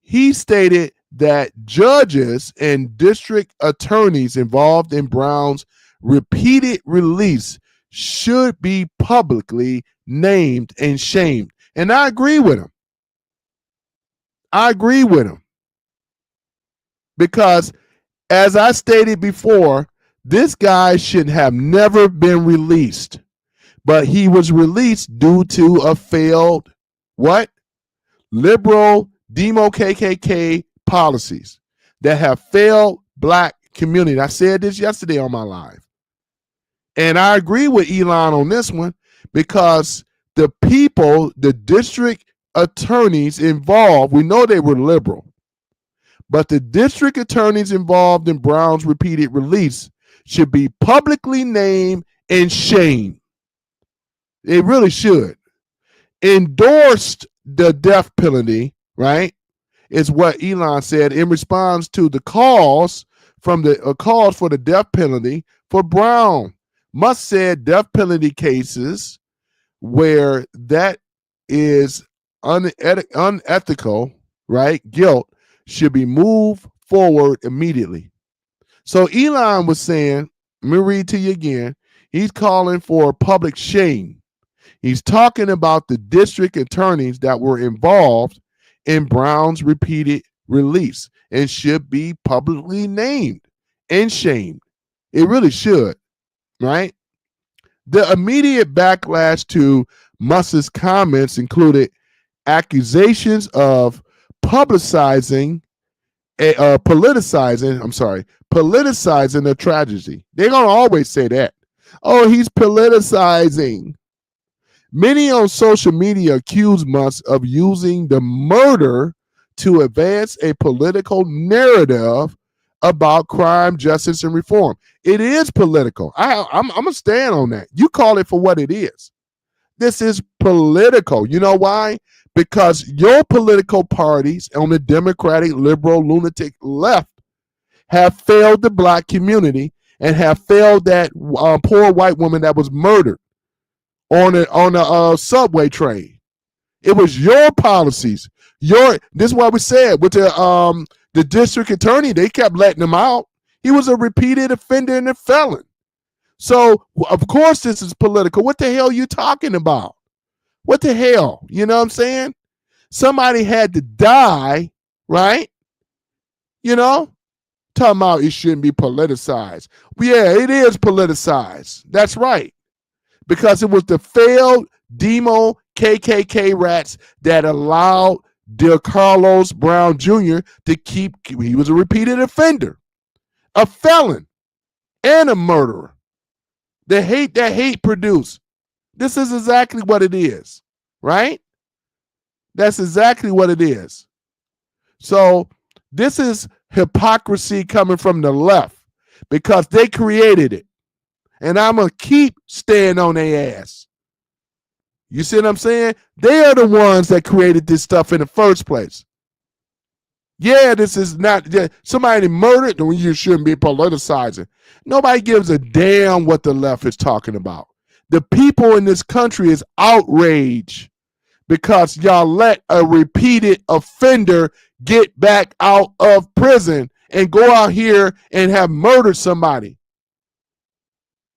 He stated that judges and district attorneys involved in Brown's repeated release should be publicly named and shamed. And I agree with him. Because as I stated before, this guy should have never been released, but he was released due to a failed liberal demo KKK policies that have failed black community. I said this yesterday on my live, and I agree with Elon on this one because the people, the district attorneys involved, we know they were liberal, but the district attorneys involved in Brown's repeated release should be publicly named and shamed. They really should. Endorsed the death penalty, right? Is what Elon said in response to the calls for the death penalty for Brown. Musk said death penalty cases where that is unethical, right? Guilt should be moved forward immediately. So Elon was saying, let me read to you again. He's calling for public shame. He's talking about the district attorneys that were involved in Brown's repeated release and should be publicly named and shamed. It really should, right? The immediate backlash to Musk's comments included accusations of politicizing the tragedy. They're going to always say that. Oh, he's politicizing. Many on social media accuse Musk of using the murder to advance a political narrative about crime, justice, and reform. It is political. I'm going to stand on that. You call it for what it is. This is political. You know why? because your political parties on the Democratic, liberal, lunatic left have failed the black community and have failed that poor white woman that was murdered on a subway train. It was your policies. This is what we said with the district attorney. They kept letting him out. He was a repeated offender and a felon. So of course this is political. What the hell are you talking about? What the hell? You know what I'm saying? Somebody had to die, right? You know? Talking about it shouldn't be politicized. Yeah, it is politicized. That's right. Because it was the failed demo KKK rats that allowed Decarlos Brown Jr. to keep, he was a repeated offender, a felon, and a murderer. The hate that hate produced. This is exactly what it is, right? That's exactly what it is. So this is hypocrisy coming from the left because they created it. And I'm going to keep staying on their ass. You see what I'm saying? They are the ones that created this stuff in the first place. Yeah, this is not, somebody murdered, then you shouldn't be politicizing. Nobody gives a damn what the left is talking about. The people in this country is outraged because y'all let a repeated offender get back out of prison and go out here and have murdered somebody.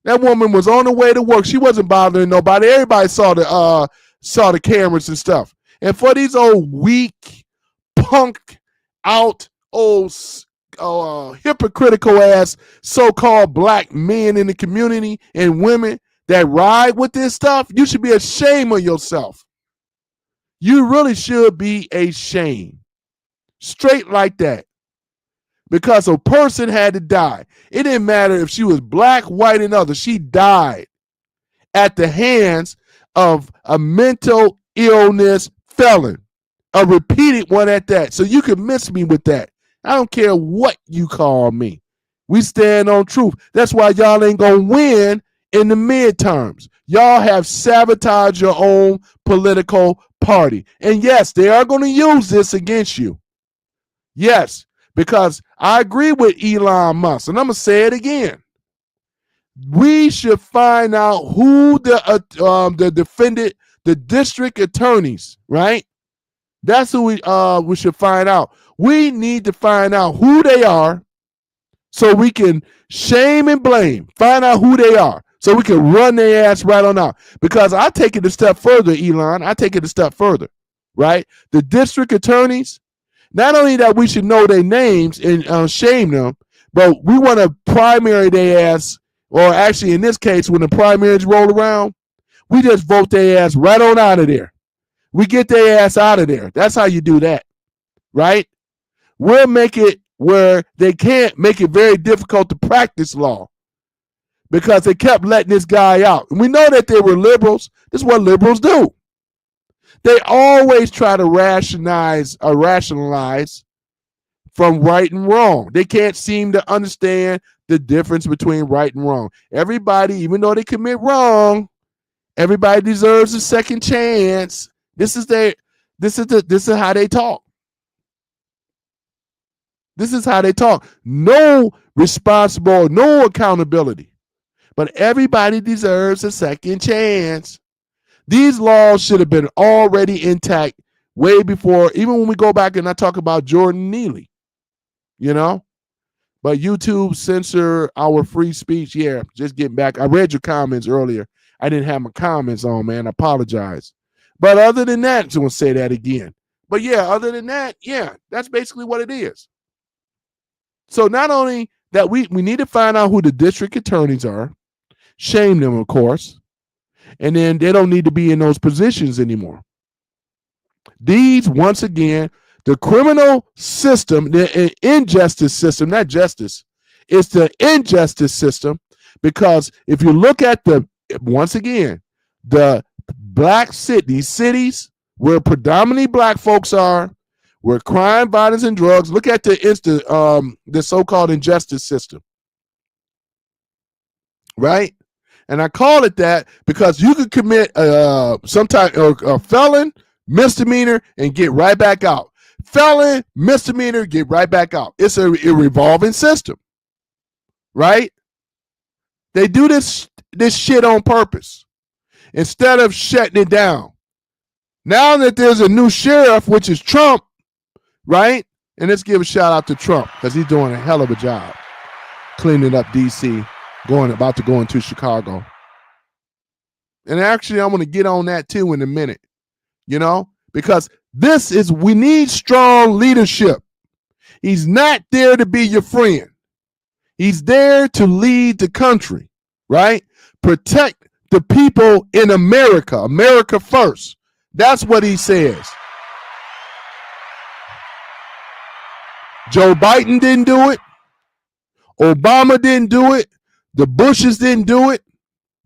That woman was on the way to work. She wasn't bothering nobody. Everybody saw the cameras and stuff. And for these old weak, punk out, old hypocritical ass so-called black men in the community and women that ride with this stuff, you should be ashamed of yourself. You really should be ashamed. Straight like that. Because a person had to die. It didn't matter if she was black, white, and other. She died at the hands of a mental illness felon, a repeated one at that. So you can miss me with that. I don't care what you call me. We stand on truth. That's why y'all ain't going to win in the midterms. Y'all have sabotaged your own political party. And yes, they are going to use this against you. Yes, because I agree with Elon Musk, and I'm going to say it again. We should find out who the defendant, the district attorneys, right? That's who we should find out. We need to find out who they are so we can shame and blame. Find out who they are so we can run their ass right on out. Because I take it a step further, Elon. I take it a step further, right? The district attorneys, not only that we should know their names and shame them, but we want to primary their ass, or actually in this case, when the primaries roll around, we just vote their ass right on out of there. We get their ass out of there. That's how you do that, right? We'll make it where they can't make it very difficult to practice law because they kept letting this guy out. And we know that they were liberals. This is what liberals do. They always try to rationalize from right and wrong. They can't seem to understand the difference between right and wrong. Everybody, even though they commit wrong, everybody deserves a second chance. This is how they talk. This is how they talk. No responsible, no accountability. But everybody deserves a second chance. These laws should have been already intact way before, even when we go back and I talk about Jordan Neely, you know? But YouTube censor our free speech. Yeah, just getting back. I read your comments earlier. I didn't have my comments on, man. I apologize. But other than that, I'm going to say that again. But yeah, other than that, yeah, that's basically what it is. So not only that we need to find out who the district attorneys are, shame them, of course, and then they don't need to be in those positions anymore. These, once again, the criminal system, the injustice system, not justice, it's the injustice system, because if you look at once again, the black cities where predominantly black folks are, where crime, violence, and drugs, look at the so-called injustice system, right? And I call it that because you could commit some type of a felon, misdemeanor, and get right back out. Felon, misdemeanor, get right back out. It's a revolving system, right? They do this shit on purpose instead of shutting it down. Now that there's a new sheriff, which is Trump, right? And let's give a shout out to Trump because he's doing a hell of a job cleaning up D.C., about to go into Chicago. And actually, I'm going to get on that too in a minute, because we need strong leadership. He's not there to be your friend. He's there to lead the country, right? Protect the people in America. America first. That's what he says. Joe Biden didn't do it. Obama didn't do it. The Bushes didn't do it.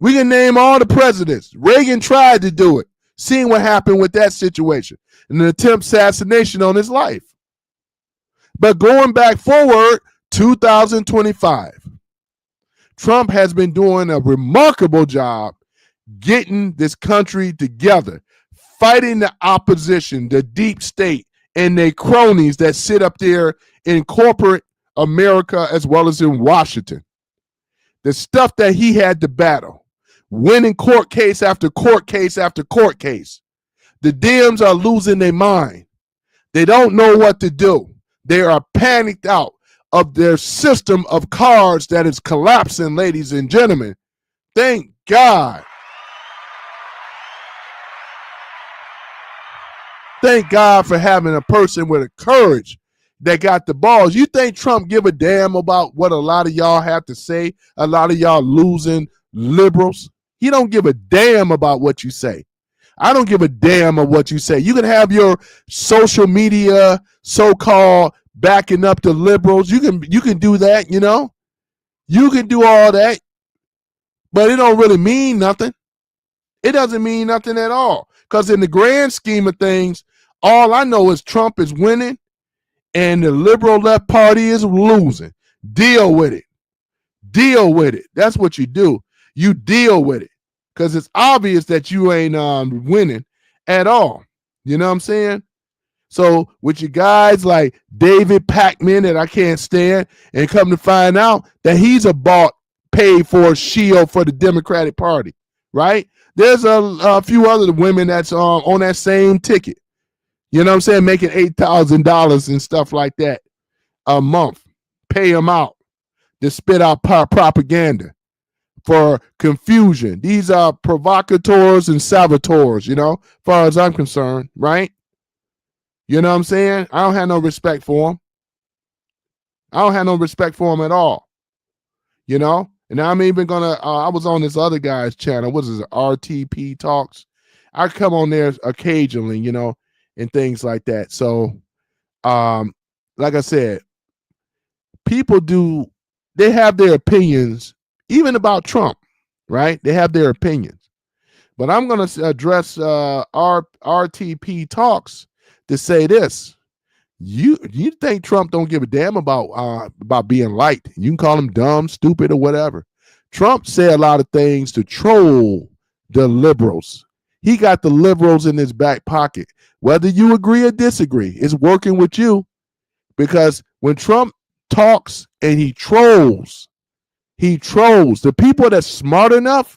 We can name all the presidents. Reagan tried to do it, seeing what happened with that situation, an attempt assassination on his life. But going back forward, 2025, Trump has been doing a remarkable job getting this country together, fighting the opposition, the deep state, and their cronies that sit up there in corporate America as well as in Washington. The stuff that he had to battle, winning court case after court case after court case. The Dems are losing their mind. They don't know what to do. They are panicked out of their system of cards that is collapsing, ladies and gentlemen. Thank God. Thank God for having a person with a courage that got the balls. You think Trump give a damn about what a lot of y'all have to say? A lot of y'all losing liberals. He don't give a damn about what you say. I don't give a damn of what you say. You can have your social media so-called backing up the liberals. You can do that, You can do all that, but it don't really mean nothing. It doesn't mean nothing at all. Because in the grand scheme of things, all I know is Trump is winning and the liberal left party is losing. Deal with it. Deal with it. That's what you do. You deal with it. Because it's obvious that you ain't winning at all. You know what I'm saying? So with you guys like David Pakman that I can't stand, and come to find out that he's a paid for shield for the Democratic Party, right? There's a few other women that's on that same ticket. You know what I'm saying? Making $8,000 and stuff like that a month. Pay them out to spit out propaganda for confusion. These are provocateurs and saboteurs, as far as I'm concerned, right? You know what I'm saying? I don't have no respect for them. I don't have no respect for them at all. And I'm even going to, I was on this other guy's channel. What is it? RTP Talks. I come on there occasionally, and things like that. So, like I said, people they have their opinions, even about Trump, right? They have their opinions. But I'm going to address RTP Talks to say this. You think Trump don't give a damn about being liked? You can call him dumb, stupid, or whatever. Trump said a lot of things to troll the liberals. He got the liberals in his back pocket. Whether you agree or disagree, it's working with you. Because when Trump talks and he trolls. The people that's smart enough,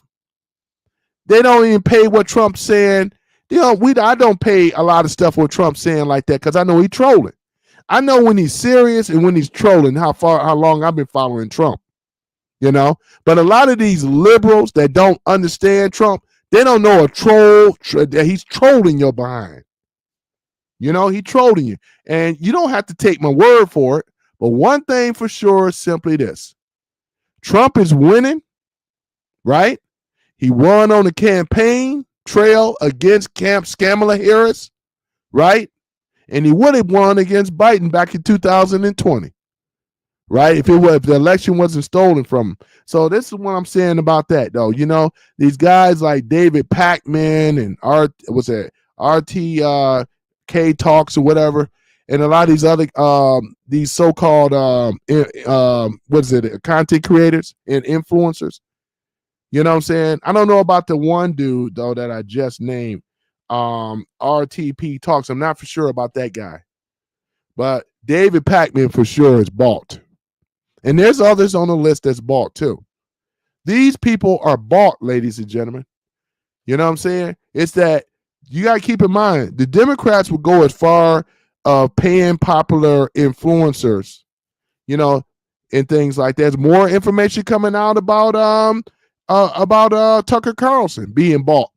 they don't even pay what Trump's saying. I don't pay a lot of stuff what Trump's saying like that because I know he's trolling. I know when he's serious and when he's trolling, how long I've been following Trump, But a lot of these liberals that don't understand Trump, they don't know a troll, that he's trolling your behind. He's trolling you. And you don't have to take my word for it. But one thing for sure is simply this. Trump is winning, right? He won on the campaign trail against Kamala Harris, right? And he would have won against Biden back in 2020, right? If the election wasn't stolen from him. So this is what I'm saying about that, though. These guys like David Pakman and RTK Talks or whatever, and a lot of these other these so-called content creators and influencers. You know what I'm saying? I don't know about the one dude though that I just named. RTP Talks. I'm not for sure about that guy, but David Pakman for sure is bought, and there's others on the list that's bought too. These people are bought, ladies and gentlemen. You know what I'm saying? It's that you got to keep in mind the Democrats will go as far paying popular influencers, you know, and things like that. There's more information coming out about Tucker Carlson being bought.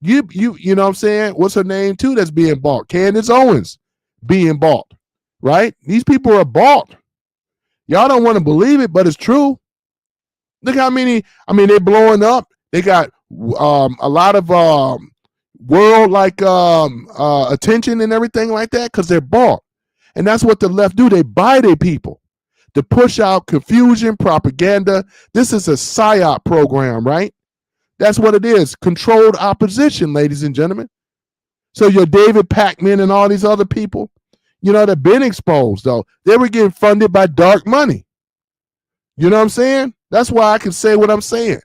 You know what I'm saying? What's her name too that's being bought? Candace Owens being bought, right? These people are bought. Y'all don't want to believe it, but it's true. Look how many, I mean, they're blowing up. They got a lot of world attention and everything like that because they're bought. And that's what the left do. They buy their people to push out confusion, propaganda. This is a PSYOP program, right? That's what it is. Controlled opposition, ladies and gentlemen. So your David Pakman and all these other people, you know, they've been exposed, though. They were getting funded by dark money. You know what I'm saying? That's why I can say what I'm saying.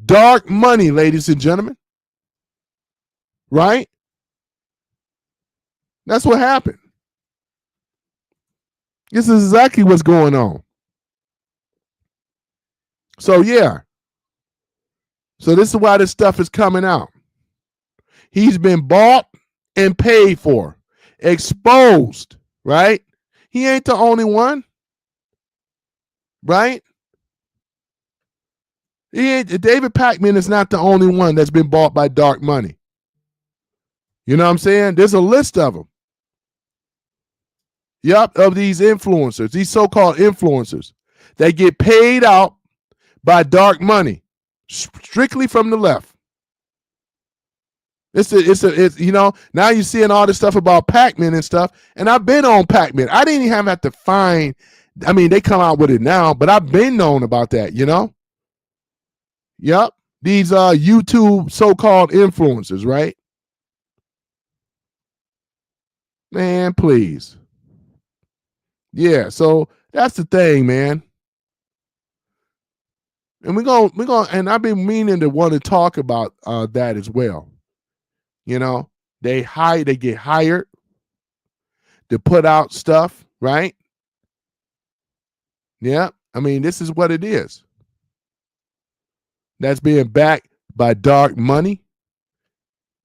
Dark money, ladies and gentlemen. Right? That's what happened. This is exactly what's going on. So, yeah. So this is why this stuff is coming out. He's been bought and paid for. Exposed, right? He ain't the only one. Right? David Pakman is not the only one that's been bought by dark money. You know what I'm saying? There's a list of them. Yup, of these influencers, these so-called influencers that get paid out by dark money, strictly from the left. It's you know, now you're seeing all this stuff about Pakman and stuff, and I've been on Pakman. I didn't even have to find, I mean, they come out with it now, but I've been known about that, you know? Yep. These YouTube so-called influencers, right? Man, please. Yeah, so that's the thing, man. And we're gonna and I've been meaning to want to talk about that as well. You know, they get hired to put out stuff, right? Yeah. I mean, this is what it is. That's being backed by dark money.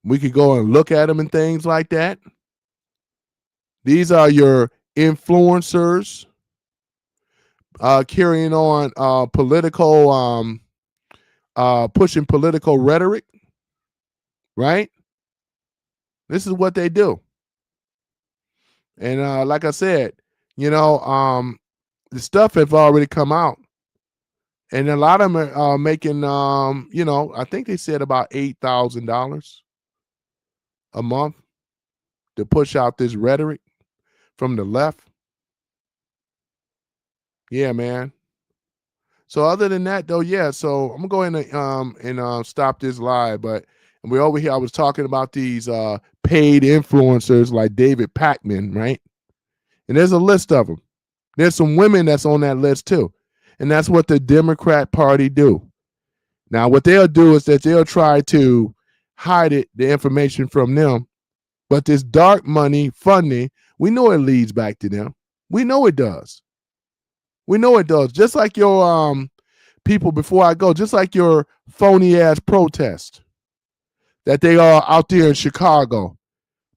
We could go and look at them and things like that. These are your influencers carrying on political, pushing political rhetoric, right? This is what they do. And like I said, you know, the stuff have already come out. And a lot of them are making, you know, I think they said about $8,000 a month to push out this rhetoric from the left. Yeah, man. So other than that, though, yeah. So I'm going to go ahead and stop this live. But we're over here. I was talking about these paid influencers like David Pakman, right? And there's a list of them. There's some women that's on that list too. And that's what the Democrat Party do. Now, what they'll do is that they'll try to hide the information from them. But this dark money funding, we know it leads back to them. We know it does. We know it does. Just like your people, before I go, just like your phony ass protest that they are out there in Chicago.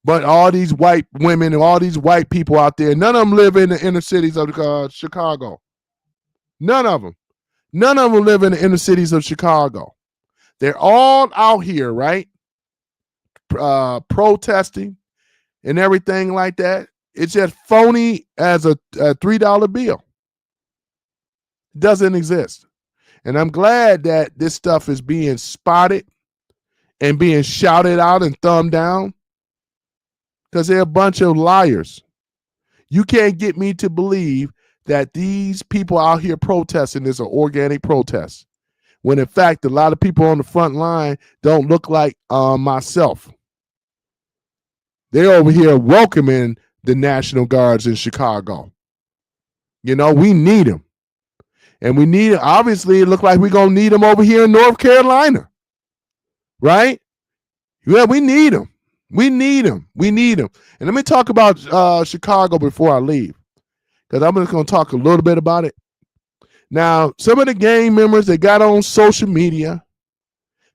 But all these white women and all these white people out there, none of them live in the inner cities of Chicago. None of them. None of them live in the inner cities of Chicago. They're all out here, right? Protesting and everything like that. It's just phony as a $3 bill. It doesn't exist. And I'm glad that this stuff is being spotted and being shouted out and thumbed down because they're a bunch of liars. You can't get me to believe that these people out here protesting is an organic protest, when in fact a lot of people on the front line don't look like myself. They're over here welcoming the National Guards in Chicago. You know, we need them. And we need, obviously, it look like we're going to need them over here in North Carolina. Right? Yeah, we need them. We need them. We need them. And let me talk about Chicago before I leave, because I'm just going to talk a little bit about it. Now, some of the gang members that got on social media,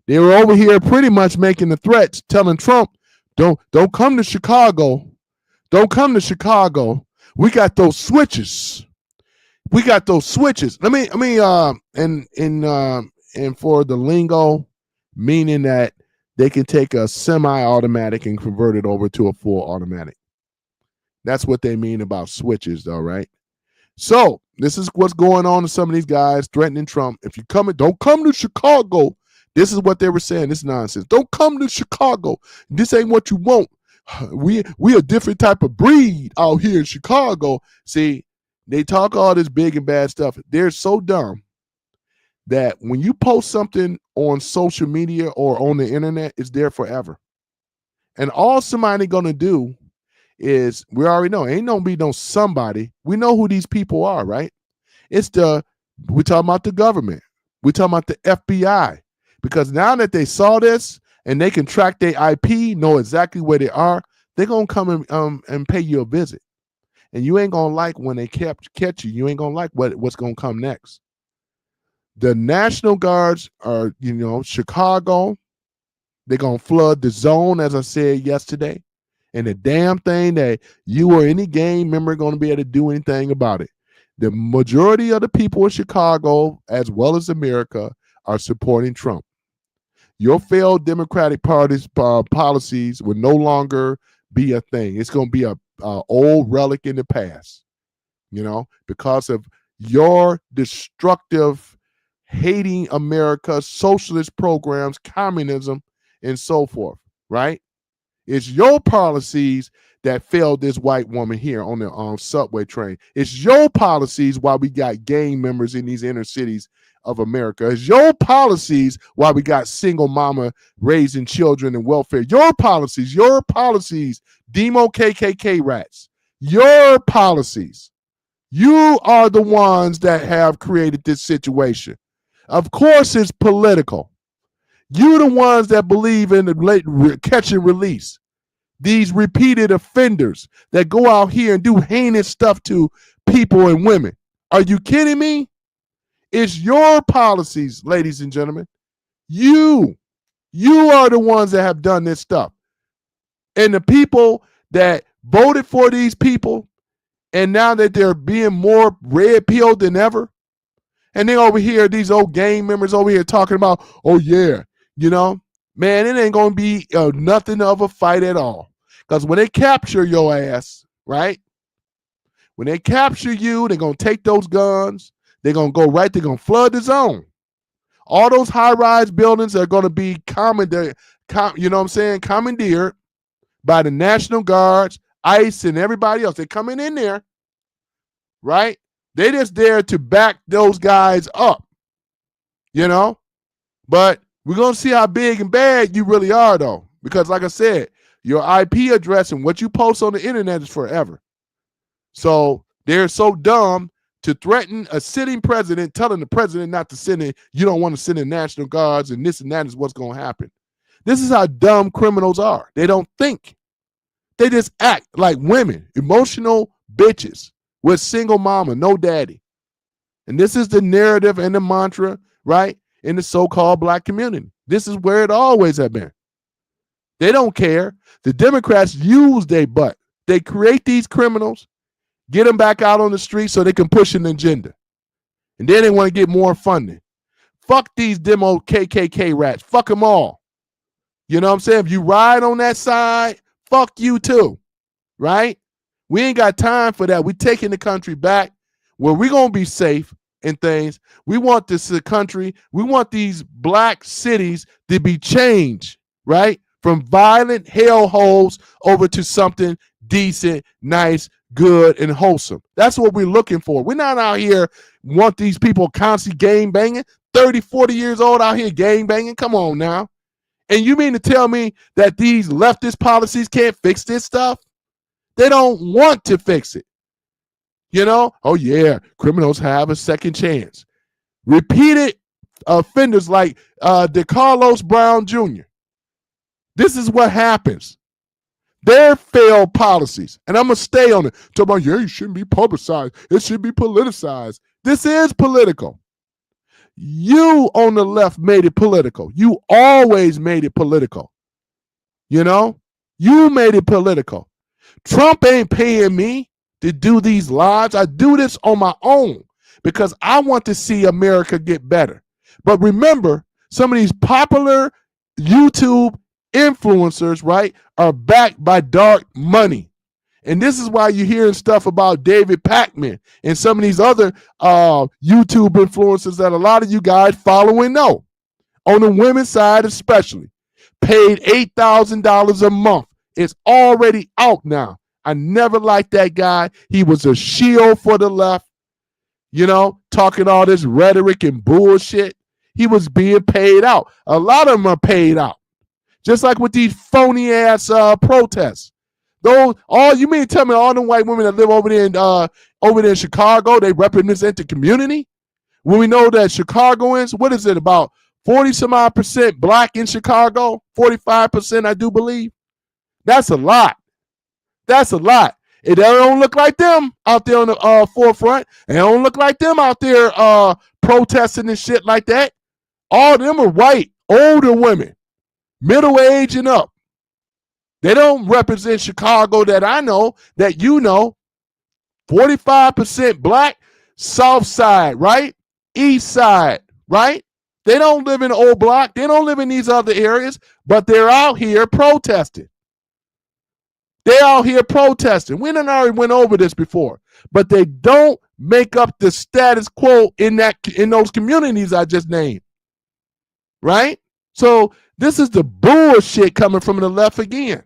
they were over here pretty much making the threats, telling Trump, don't come to Chicago. Don't come to Chicago. We got those switches. We got those switches. Let me and for the lingo, meaning that they can take a semi-automatic and convert it over to a full automatic. That's what they mean about switches, though, right? So this is what's going on to some of these guys threatening Trump. If you don't come to Chicago. This is what they were saying. This nonsense. Don't come to Chicago. This ain't what you want. We a different type of breed out here in Chicago. See, they talk all this big and bad stuff. They're so dumb that when you post something on social media or on the internet, it's there forever. And all somebody gonna do is, we already know, ain't gonna be no somebody. We know who these people are, right? We're talking about the government. We're talking about the FBI. Because now that they saw this and they can track their IP, know exactly where they are, they're gonna come and pay you a visit. And you ain't gonna like when they catch you. You ain't gonna like what's gonna come next. The National Guards are, Chicago. They're gonna flood the zone, as I said yesterday. And the damn thing that you or any gang member are gonna be able to do anything about it. The majority of the people in Chicago, as well as America, are supporting Trump. Your failed Democratic Party's policies will no longer be a thing. It's going to be a old relic in the past, because of your destructive, hating America, socialist programs, communism, and so forth, right? It's your policies that failed this white woman here on the subway train. It's your policies why we got gang members in these inner cities of America. It's your policies why we got single mama raising children and welfare. Your policies, Demo KKK rats. Your policies. You are the ones that have created this situation. Of course, it's political. You the ones that believe in the catch and release. These repeated offenders that go out here and do heinous stuff to people and women. Are you kidding me? It's your policies, ladies and gentlemen. You are the ones that have done this stuff. And the people that voted for these people, and now that they're being more red-pilled than ever, and they over here, these old gang members over here talking about, oh yeah, man, it ain't going to be nothing of a fight at all. Because when they capture your ass, right? When they capture you, they're going to take those guns. They're going to go right. They're going to flood the zone. All those high-rise buildings are going to be commandeered by the National Guards, ICE, and everybody else. They're coming in there, right? They're just there to back those guys up, But we're going to see how big and bad you really are, though. Because like I said, your IP address and what you post on the internet is forever. So they're so dumb to threaten a sitting president, telling the president not to send in, you don't want to send in National Guards and this and that is what's going to happen. This is how dumb criminals are. They don't think. They just act like women, emotional bitches with single mama, no daddy. And this is the narrative and the mantra, right, in the so-called black community. This is where it always has been. They don't care. The Democrats use their butt. They create these criminals, get them back out on the street so they can push an agenda. And then they want to get more funding. Fuck these demo KKK rats. Fuck them all. You know what I'm saying? If you ride on that side, fuck you too, right? We ain't got time for that. We're taking the country back where we're going to be safe and things. We want this country, we want these black cities to be changed, right? From violent hellholes over to something decent, nice, good, and wholesome. That's what we're looking for. We're not out here want these people constantly gang banging, 30, 40 years old out here gang banging. Come on now. And you mean to tell me that these leftist policies can't fix this stuff? They don't want to fix it. Oh yeah, criminals have a second chance. Repeated offenders like Decarlos Brown Jr. This is what happens. Their failed policies. And I'm going to stay on it. Talk about, yeah, it shouldn't be publicized. It should be politicized. This is political. You on the left made it political. You always made it political. You know? You made it political. Trump ain't paying me to do these lives. I do this on my own because I want to see America get better. But remember, some of these popular YouTube influencers, right, are backed by dark money. And this is why you're hearing stuff about David Pakman and some of these other YouTube influencers that a lot of you guys follow and know. On the women's side especially. Paid $8,000 a month. It's already out now. I never liked that guy. He was a shield for the left, you know, talking all this rhetoric and bullshit. He was being paid out. A lot of them are paid out. Just like with these phony ass protests. Those, all you mean to tell me all the white women that live over there in Chicago, they represent the community? When we know that Chicagoans, what is it, about 40 some odd percent black in Chicago? 45%, I do believe. That's a lot. That's a lot. It don't look like them out there on the forefront. It don't look like them out there protesting and shit like that. All of them are white, older women, middle age and up. They don't represent Chicago that I know, that you know. 45% black, south side, right? East side, right? They don't live in the old block. They don't live in these other areas, but they're out here protesting. They're out here protesting. We done already went over this before, but they don't make up the status quo in those communities I just named, right? So this is the bullshit coming from the left again.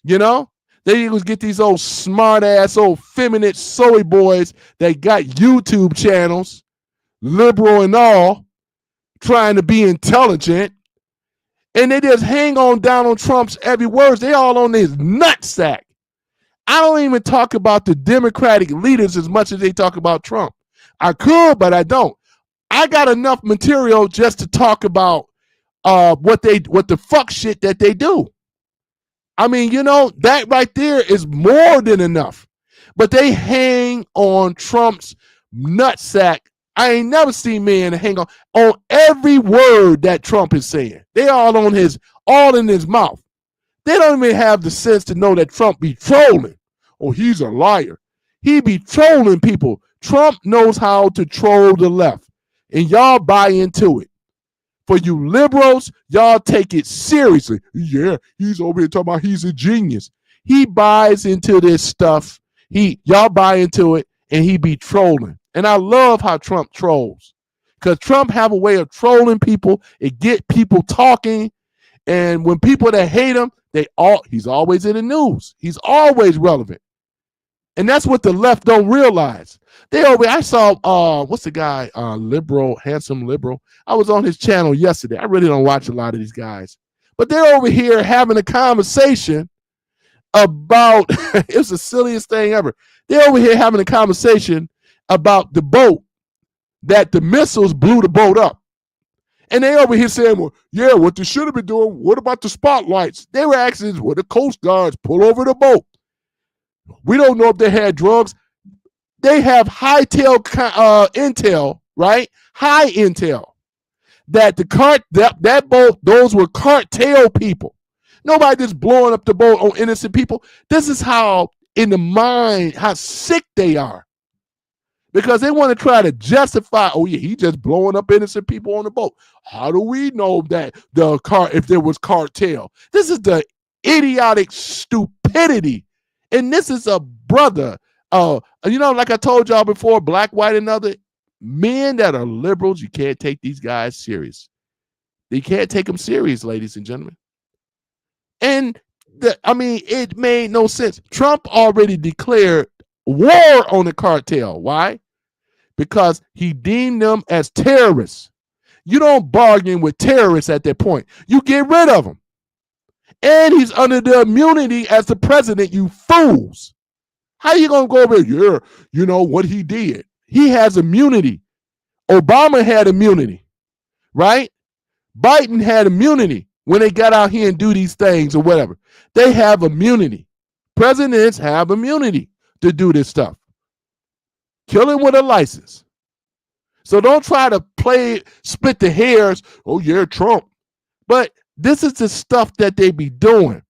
You know, they always get these old smart ass, old feminine soy boys that got YouTube channels, liberal and all, trying to be intelligent. And they just hang on down on Trump's every word. They all on his nutsack. I don't even talk about the Democratic leaders as much as they talk about Trump. I could, but I don't. I got enough material just to talk about what the fuck shit that they do. I mean, you know, that right there is more than enough. But they hang on Trump's nutsack. I ain't never seen men hang on every word that Trump is saying. They all in his mouth. They don't even have the sense to know that Trump be trolling. Oh, he's a liar. He be trolling people. Trump knows how to troll the left. And y'all buy into it. For you liberals, y'all take it seriously. Yeah, he's over here talking about he's a genius. He buys into this stuff. Y'all buy into it, and he be trolling. And I love how Trump trolls. Because Trump have a way of trolling people. It get people talking. And when people that hate him, he's always in the news. He's always relevant. And that's what the left don't realize. I saw what's the guy, liberal, handsome liberal. I was on his channel yesterday. I really don't watch a lot of these guys. But they're over here having a conversation about it's the silliest thing ever. They're over here having a conversation about the boat, that the missiles blew the boat up. And they over here saying, well, yeah, what they should have been doing, what about the spotlights? They were asking, well, the Coast Guards pull over the boat. We don't know if they had drugs. They have intel, right? High intel that that boat, those were cartel people. Nobody just blowing up the boat on innocent people. This is how in the mind, how sick they are. Because they want to try to justify, oh yeah, he just blowing up innocent people on the boat. How do we know that if there was cartel? This is the idiotic stupidity. And this is a brother, you know, like I told y'all before, black, white, and other men that are liberals, you can't take these guys serious. You can't take them serious, ladies and gentlemen. And it made no sense. Trump already declared war on the cartel. Why? Because he deemed them as terrorists. You don't bargain with terrorists at that point. You get rid of them. And he's under the immunity as the president, you fools. How you going to go over here? Yeah, you know what he did. He has immunity. Obama had immunity, right? Biden had immunity. when they got out here and do these things or whatever. They have immunity. Presidents have immunity to do this stuff. Killing with a license. So don't try to split the hairs. Oh, yeah, Trump. But this is the stuff that they be doing.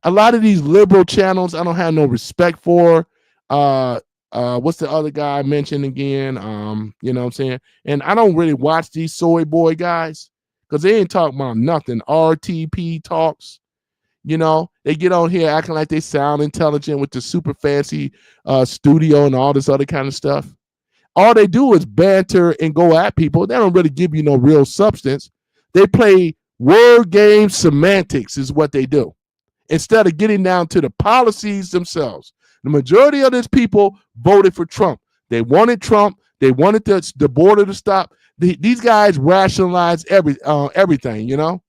A lot of these liberal channels, I don't have no respect for. What's the other guy I mentioned again? You know what I'm saying? And I don't really watch these soy boy guys because they ain't talking about nothing. RTP talks. You know, they get on here acting like they sound intelligent with the super fancy studio and all this other kind of stuff. All they do is banter and go at people. They don't really give you no real substance. They play word game semantics is what they do, instead of getting down to the policies themselves. The majority of these people voted for Trump. They wanted Trump. They wanted the border to stop. These guys rationalize everything, you know?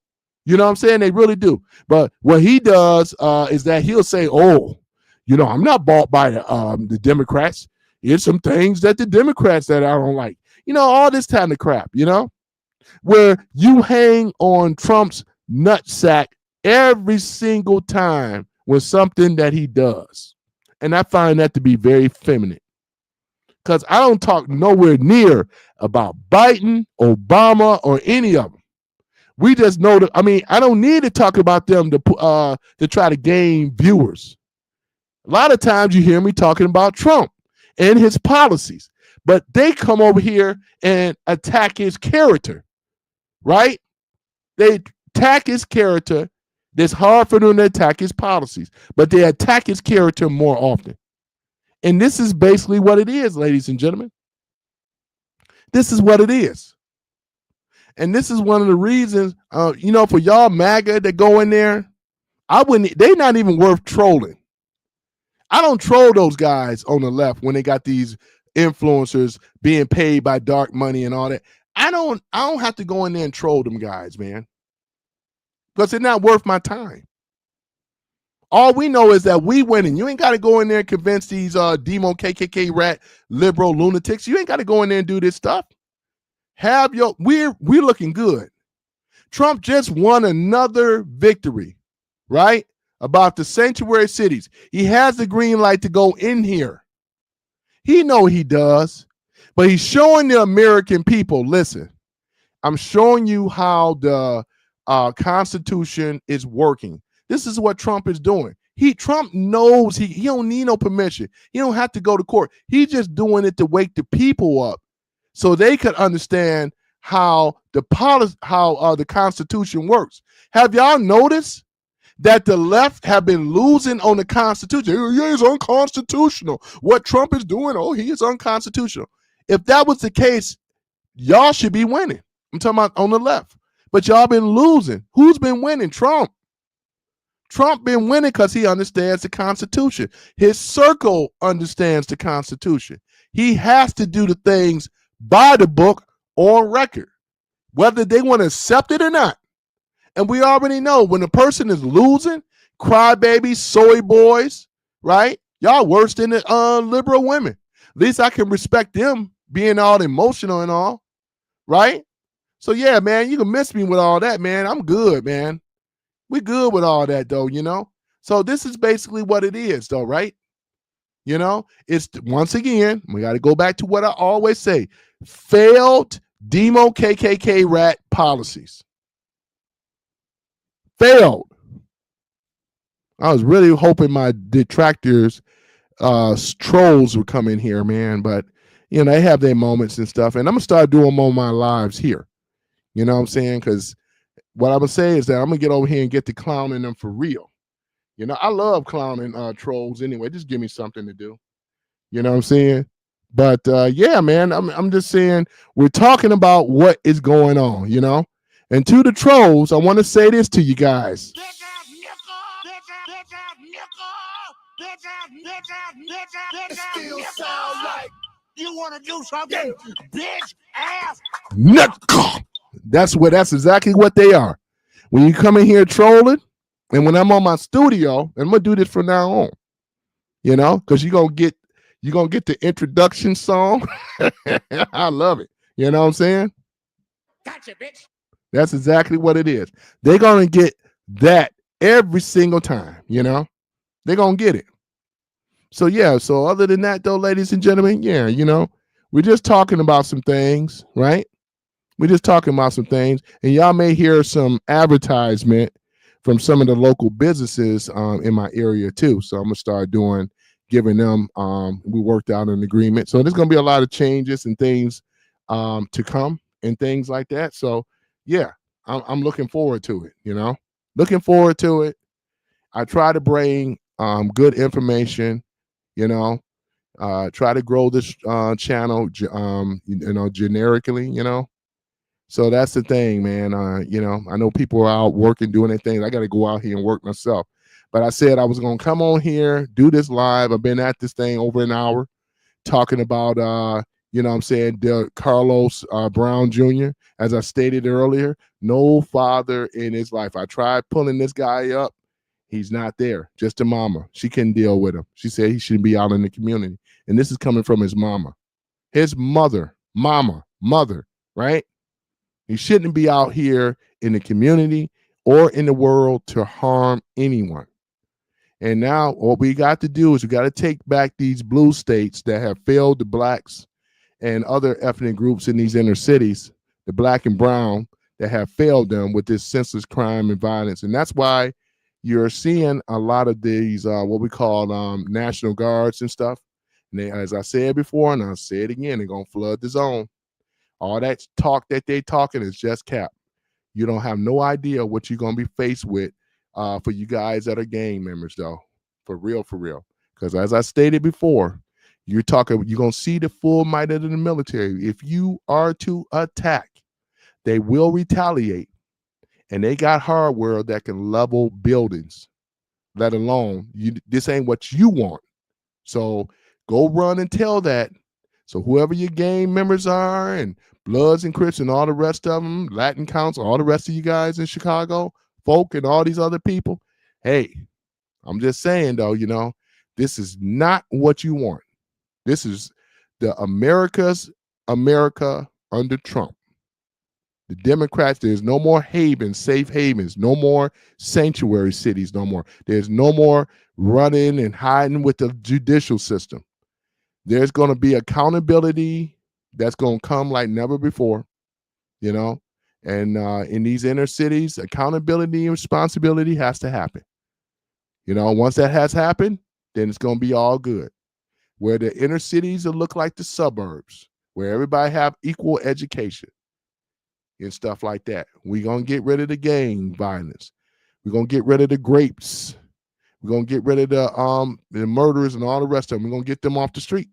You know what I'm saying? They really do. But what he does is that he'll say, oh, you know, I'm not bought by the Democrats. Here's some things that the Democrats that I don't like. You know, all this kind of crap, you know? Where you hang on Trump's nutsack every single time with something that he does. And I find that to be very feminine. Because I don't talk nowhere near about Biden, Obama, or any of them. We just know that, I mean, I don't need to talk about them to try to gain viewers. A lot of times you hear me talking about Trump and his policies, but they come over here and attack his character, right? They attack his character. It's hard for them to attack his policies, but they attack his character more often. And this is basically what it is, ladies and gentlemen. This is what it is. And this is one of the reasons, you know, for y'all MAGA that go in there, they're not even worth trolling. I don't troll those guys on the left when they got these influencers being paid by dark money and all that. I don't have to go in there and troll them guys, man. Because they're not worth my time. All we know is that we winning. You ain't got to go in there and convince these demo KKK rat liberal lunatics. You ain't got to go in there and do this stuff. We're looking good. Trump just won another victory, right? About the sanctuary cities. He has the green light to go in here. He know he does, but he's showing the American people, listen, I'm showing you how the Constitution is working. This is what Trump is doing. Trump knows he don't need no permission. He don't have to go to court. He's just doing it to wake the people up so they could understand how the Constitution works. Have y'all noticed that the left have been losing on the Constitution? Yeah, it's unconstitutional. What Trump is doing, he is unconstitutional. If that was the case, y'all should be winning. I'm talking about on the left. But y'all been losing. Who's been winning? Trump. Trump been winning because he understands the Constitution. His circle understands the Constitution. He has to do the things by the book on record, whether they want to accept it or not. And we already know when a person is losing, crybabies, soy boys, right? Y'all worse than the liberal women. At least I can respect them being all emotional and all, right? So yeah, man, you can miss me with all that, man. I'm good, man. We good with all that, though, you know? So this is basically what it is, though, right? You know, it's, once again, we got to go back to what I always say, failed demo KKK rat policies. Failed. I was really hoping my detractors, trolls would come in here, man, but, you know, they have their moments and stuff, and I'm going to start doing more of my lives here. You know what I'm saying? Because what I'm going to say is that I'm going to get over here and get to clowning them for real. You know, I love clowning trolls anyway. Just give me something to do. You know what I'm saying? But yeah, man, I'm just saying we're talking about what is going on, you know? And to the trolls, I want to say this to you guys. It still sound like you want to do something, bitch ass. Nickel. That's exactly what they are. When you come in here trolling, and when I'm on my studio, and I'm gonna do this from now on, you know, because you're gonna get the introduction song. I love it. You know what I'm saying? Gotcha, bitch. That's exactly what it is. They're going to get that every single time, you know? They're going to get it. So, yeah, so other than that, though, ladies and gentlemen, yeah, you know, we're just talking about some things, right? We're just talking about some things, and y'all may hear some advertisement from some of the local businesses in my area too. So I'm gonna start giving them. We worked out an agreement, so there's gonna be a lot of changes and things to come and things like that. So yeah, I'm looking forward to it. You know, looking forward to it. I try to bring good information. You know, try to grow this channel. You know, generically. You know. So that's the thing, man. You know, I know people are out working, doing their things. I got to go out here and work myself. But I said I was going to come on here, do this live. I've been at this thing over an hour talking about, you know what I'm saying, Decarlos Brown Jr., as I stated earlier, no father in his life. I tried pulling this guy up. He's not there. Just a mama. She couldn't deal with him. She said he shouldn't be out in the community. And this is coming from his mama. His mother, mother, right? He shouldn't be out here in the community or in the world to harm anyone. And now what we got to do is we got to take back these blue states that have failed the blacks and other ethnic groups in these inner cities, the black and brown, that have failed them with this senseless crime and violence. And that's why you're seeing a lot of these what we call National Guards and stuff. And they, as I said before, and I'll say it again, they're going to flood the zone. All that talk that they talking is just cap. You don't have no idea what you're going to be faced with for you guys that are gang members, though. For real, for real. Because as I stated before, you're going to see the full might of the military. If you are to attack, they will retaliate. And they got hardware that can level buildings, let alone, this ain't what you want. So go run and tell that. So whoever your gang members are and Bloods and Crips and all the rest of them, Latin Council, all the rest of you guys in Chicago, folk and all these other people, hey, I'm just saying though, you know, this is not what you want. This is the America under Trump. The Democrats, there's no more havens, safe havens, no more sanctuary cities, no more. There's no more running and hiding with the judicial system. There's going to be accountability that's going to come like never before, you know, and in these inner cities, accountability and responsibility has to happen. You know, once that has happened, then it's going to be all good. Where the inner cities will look like the suburbs, where everybody have equal education and stuff like that. We're going to get rid of the gang violence. We're going to get rid of the grapes. We're going to get rid of the murderers and all the rest of them. We're going to get them off the street.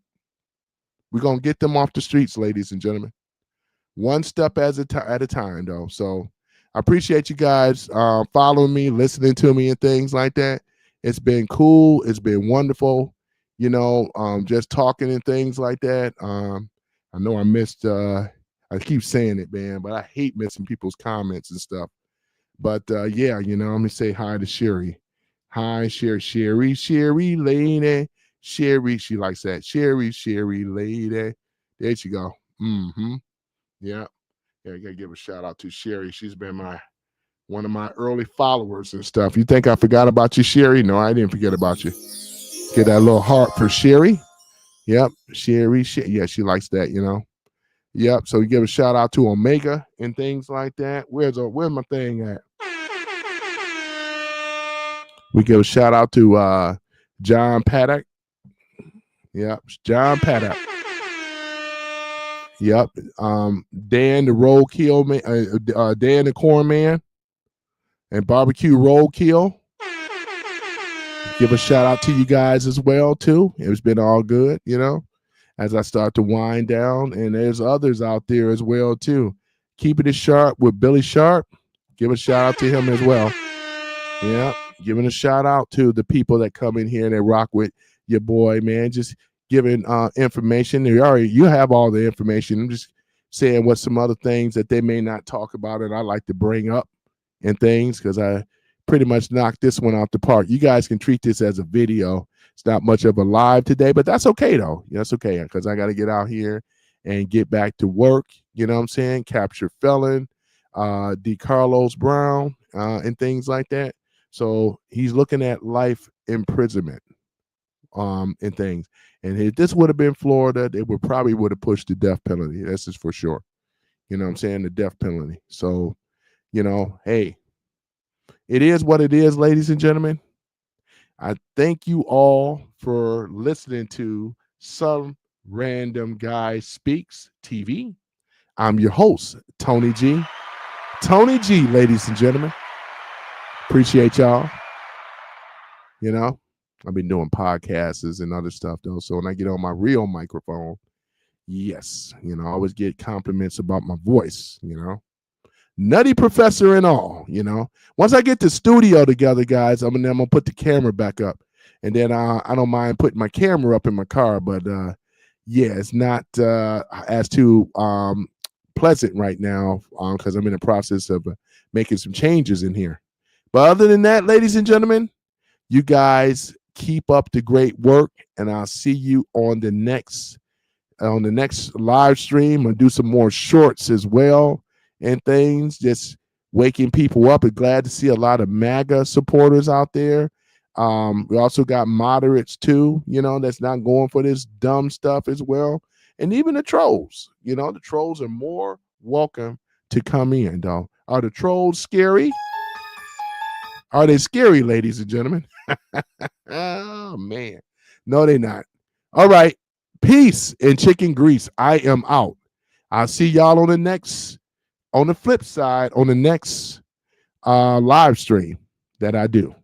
We're going to get them off the streets, ladies and gentlemen. One step at a time, though. So I appreciate you guys following me, listening to me and things like that. It's been cool. It's been wonderful, you know, just talking and things like that. I know I missed, I keep saying it, man, but I hate missing people's comments and stuff. But yeah, you know, let me say hi to Sherry. Hi, Sherry lady. Sherry, she likes that. Sherry lady. There you go. Yeah. Yeah, I gotta give a shout out to Sherry. She's been one of my early followers and stuff. You think I forgot about you, Sherry? No, I didn't forget about you. Get that little heart for Sherry. Yep. Sherry. Yeah, she likes that, you know. Yep. So you give a shout out to Omega and things like that. Where's my thing at? We give a shout out to John Paddock. Yep, John Paddock. Yep. Dan the Roadkill man, Dan the Corn Man, and Barbecue Roadkill. Give a shout out to you guys as well too. It's been all good, you know, as I start to wind down. And there's others out there as well too. Keeping it sharp with Billy Sharp. Give a shout out to him as well. Yeah, giving a shout out to the people that come in here and they rock with your boy, man. Just giving information. You have all the information. I'm just saying what some other things that they may not talk about and I like to bring up and things because I pretty much knocked this one out the park. You guys can treat this as a video. It's not much of a live today, but that's okay though. That's okay because I got to get out here and get back to work. You know what I'm saying? Capture felon. Decarlos Brown, and things like that. So he's looking at life imprisonment, and things. And if this would have been Florida, they would have pushed the death penalty. That's just for sure. You know what I'm saying? The death penalty. So, hey, it is what it is, ladies and gentlemen. I thank you all for listening to Some Random Guy Speaks TV. I'm your host, Tony G. Tony G, ladies and gentlemen. Appreciate y'all. I've been doing podcasts and other stuff, though. So when I get on my real microphone, yes, I always get compliments about my voice, Nutty Professor and all, Once I get the studio together, guys, I'm gonna put the camera back up, and then I don't mind putting my camera up in my car, but yeah, it's not as too pleasant right now because I'm in the process of making some changes in here. But other than that, ladies and gentlemen, you guys keep up the great work, and I'll see you on the next live stream. I'll do some more shorts as well and things, just waking people up. And glad to see a lot of MAGA supporters out there. We also got moderates too, that's not going for this dumb stuff as well. And even the trolls, the trolls are more welcome to come in, though. Are the trolls scary? Are they scary, ladies and gentlemen? Oh, man. No, they're not. All right. Peace and chicken grease. I am out. I'll see y'all on the flip side, on the next live stream that I do.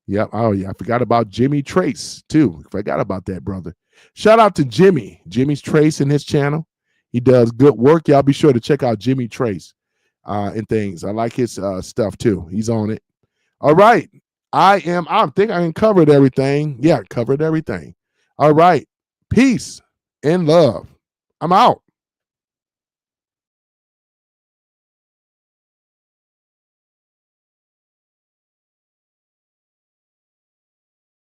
Yep. Oh, yeah. I forgot about Jimmy Trace, too. Forgot about that, brother. Shout out to Jimmy. Jimmy's Trace in his channel. He does good work. Y'all be sure to check out Jimmy Trace and things. I like his stuff, too. He's on it. All right. I think I covered everything. Yeah, covered everything. All right. Peace and love. I'm out.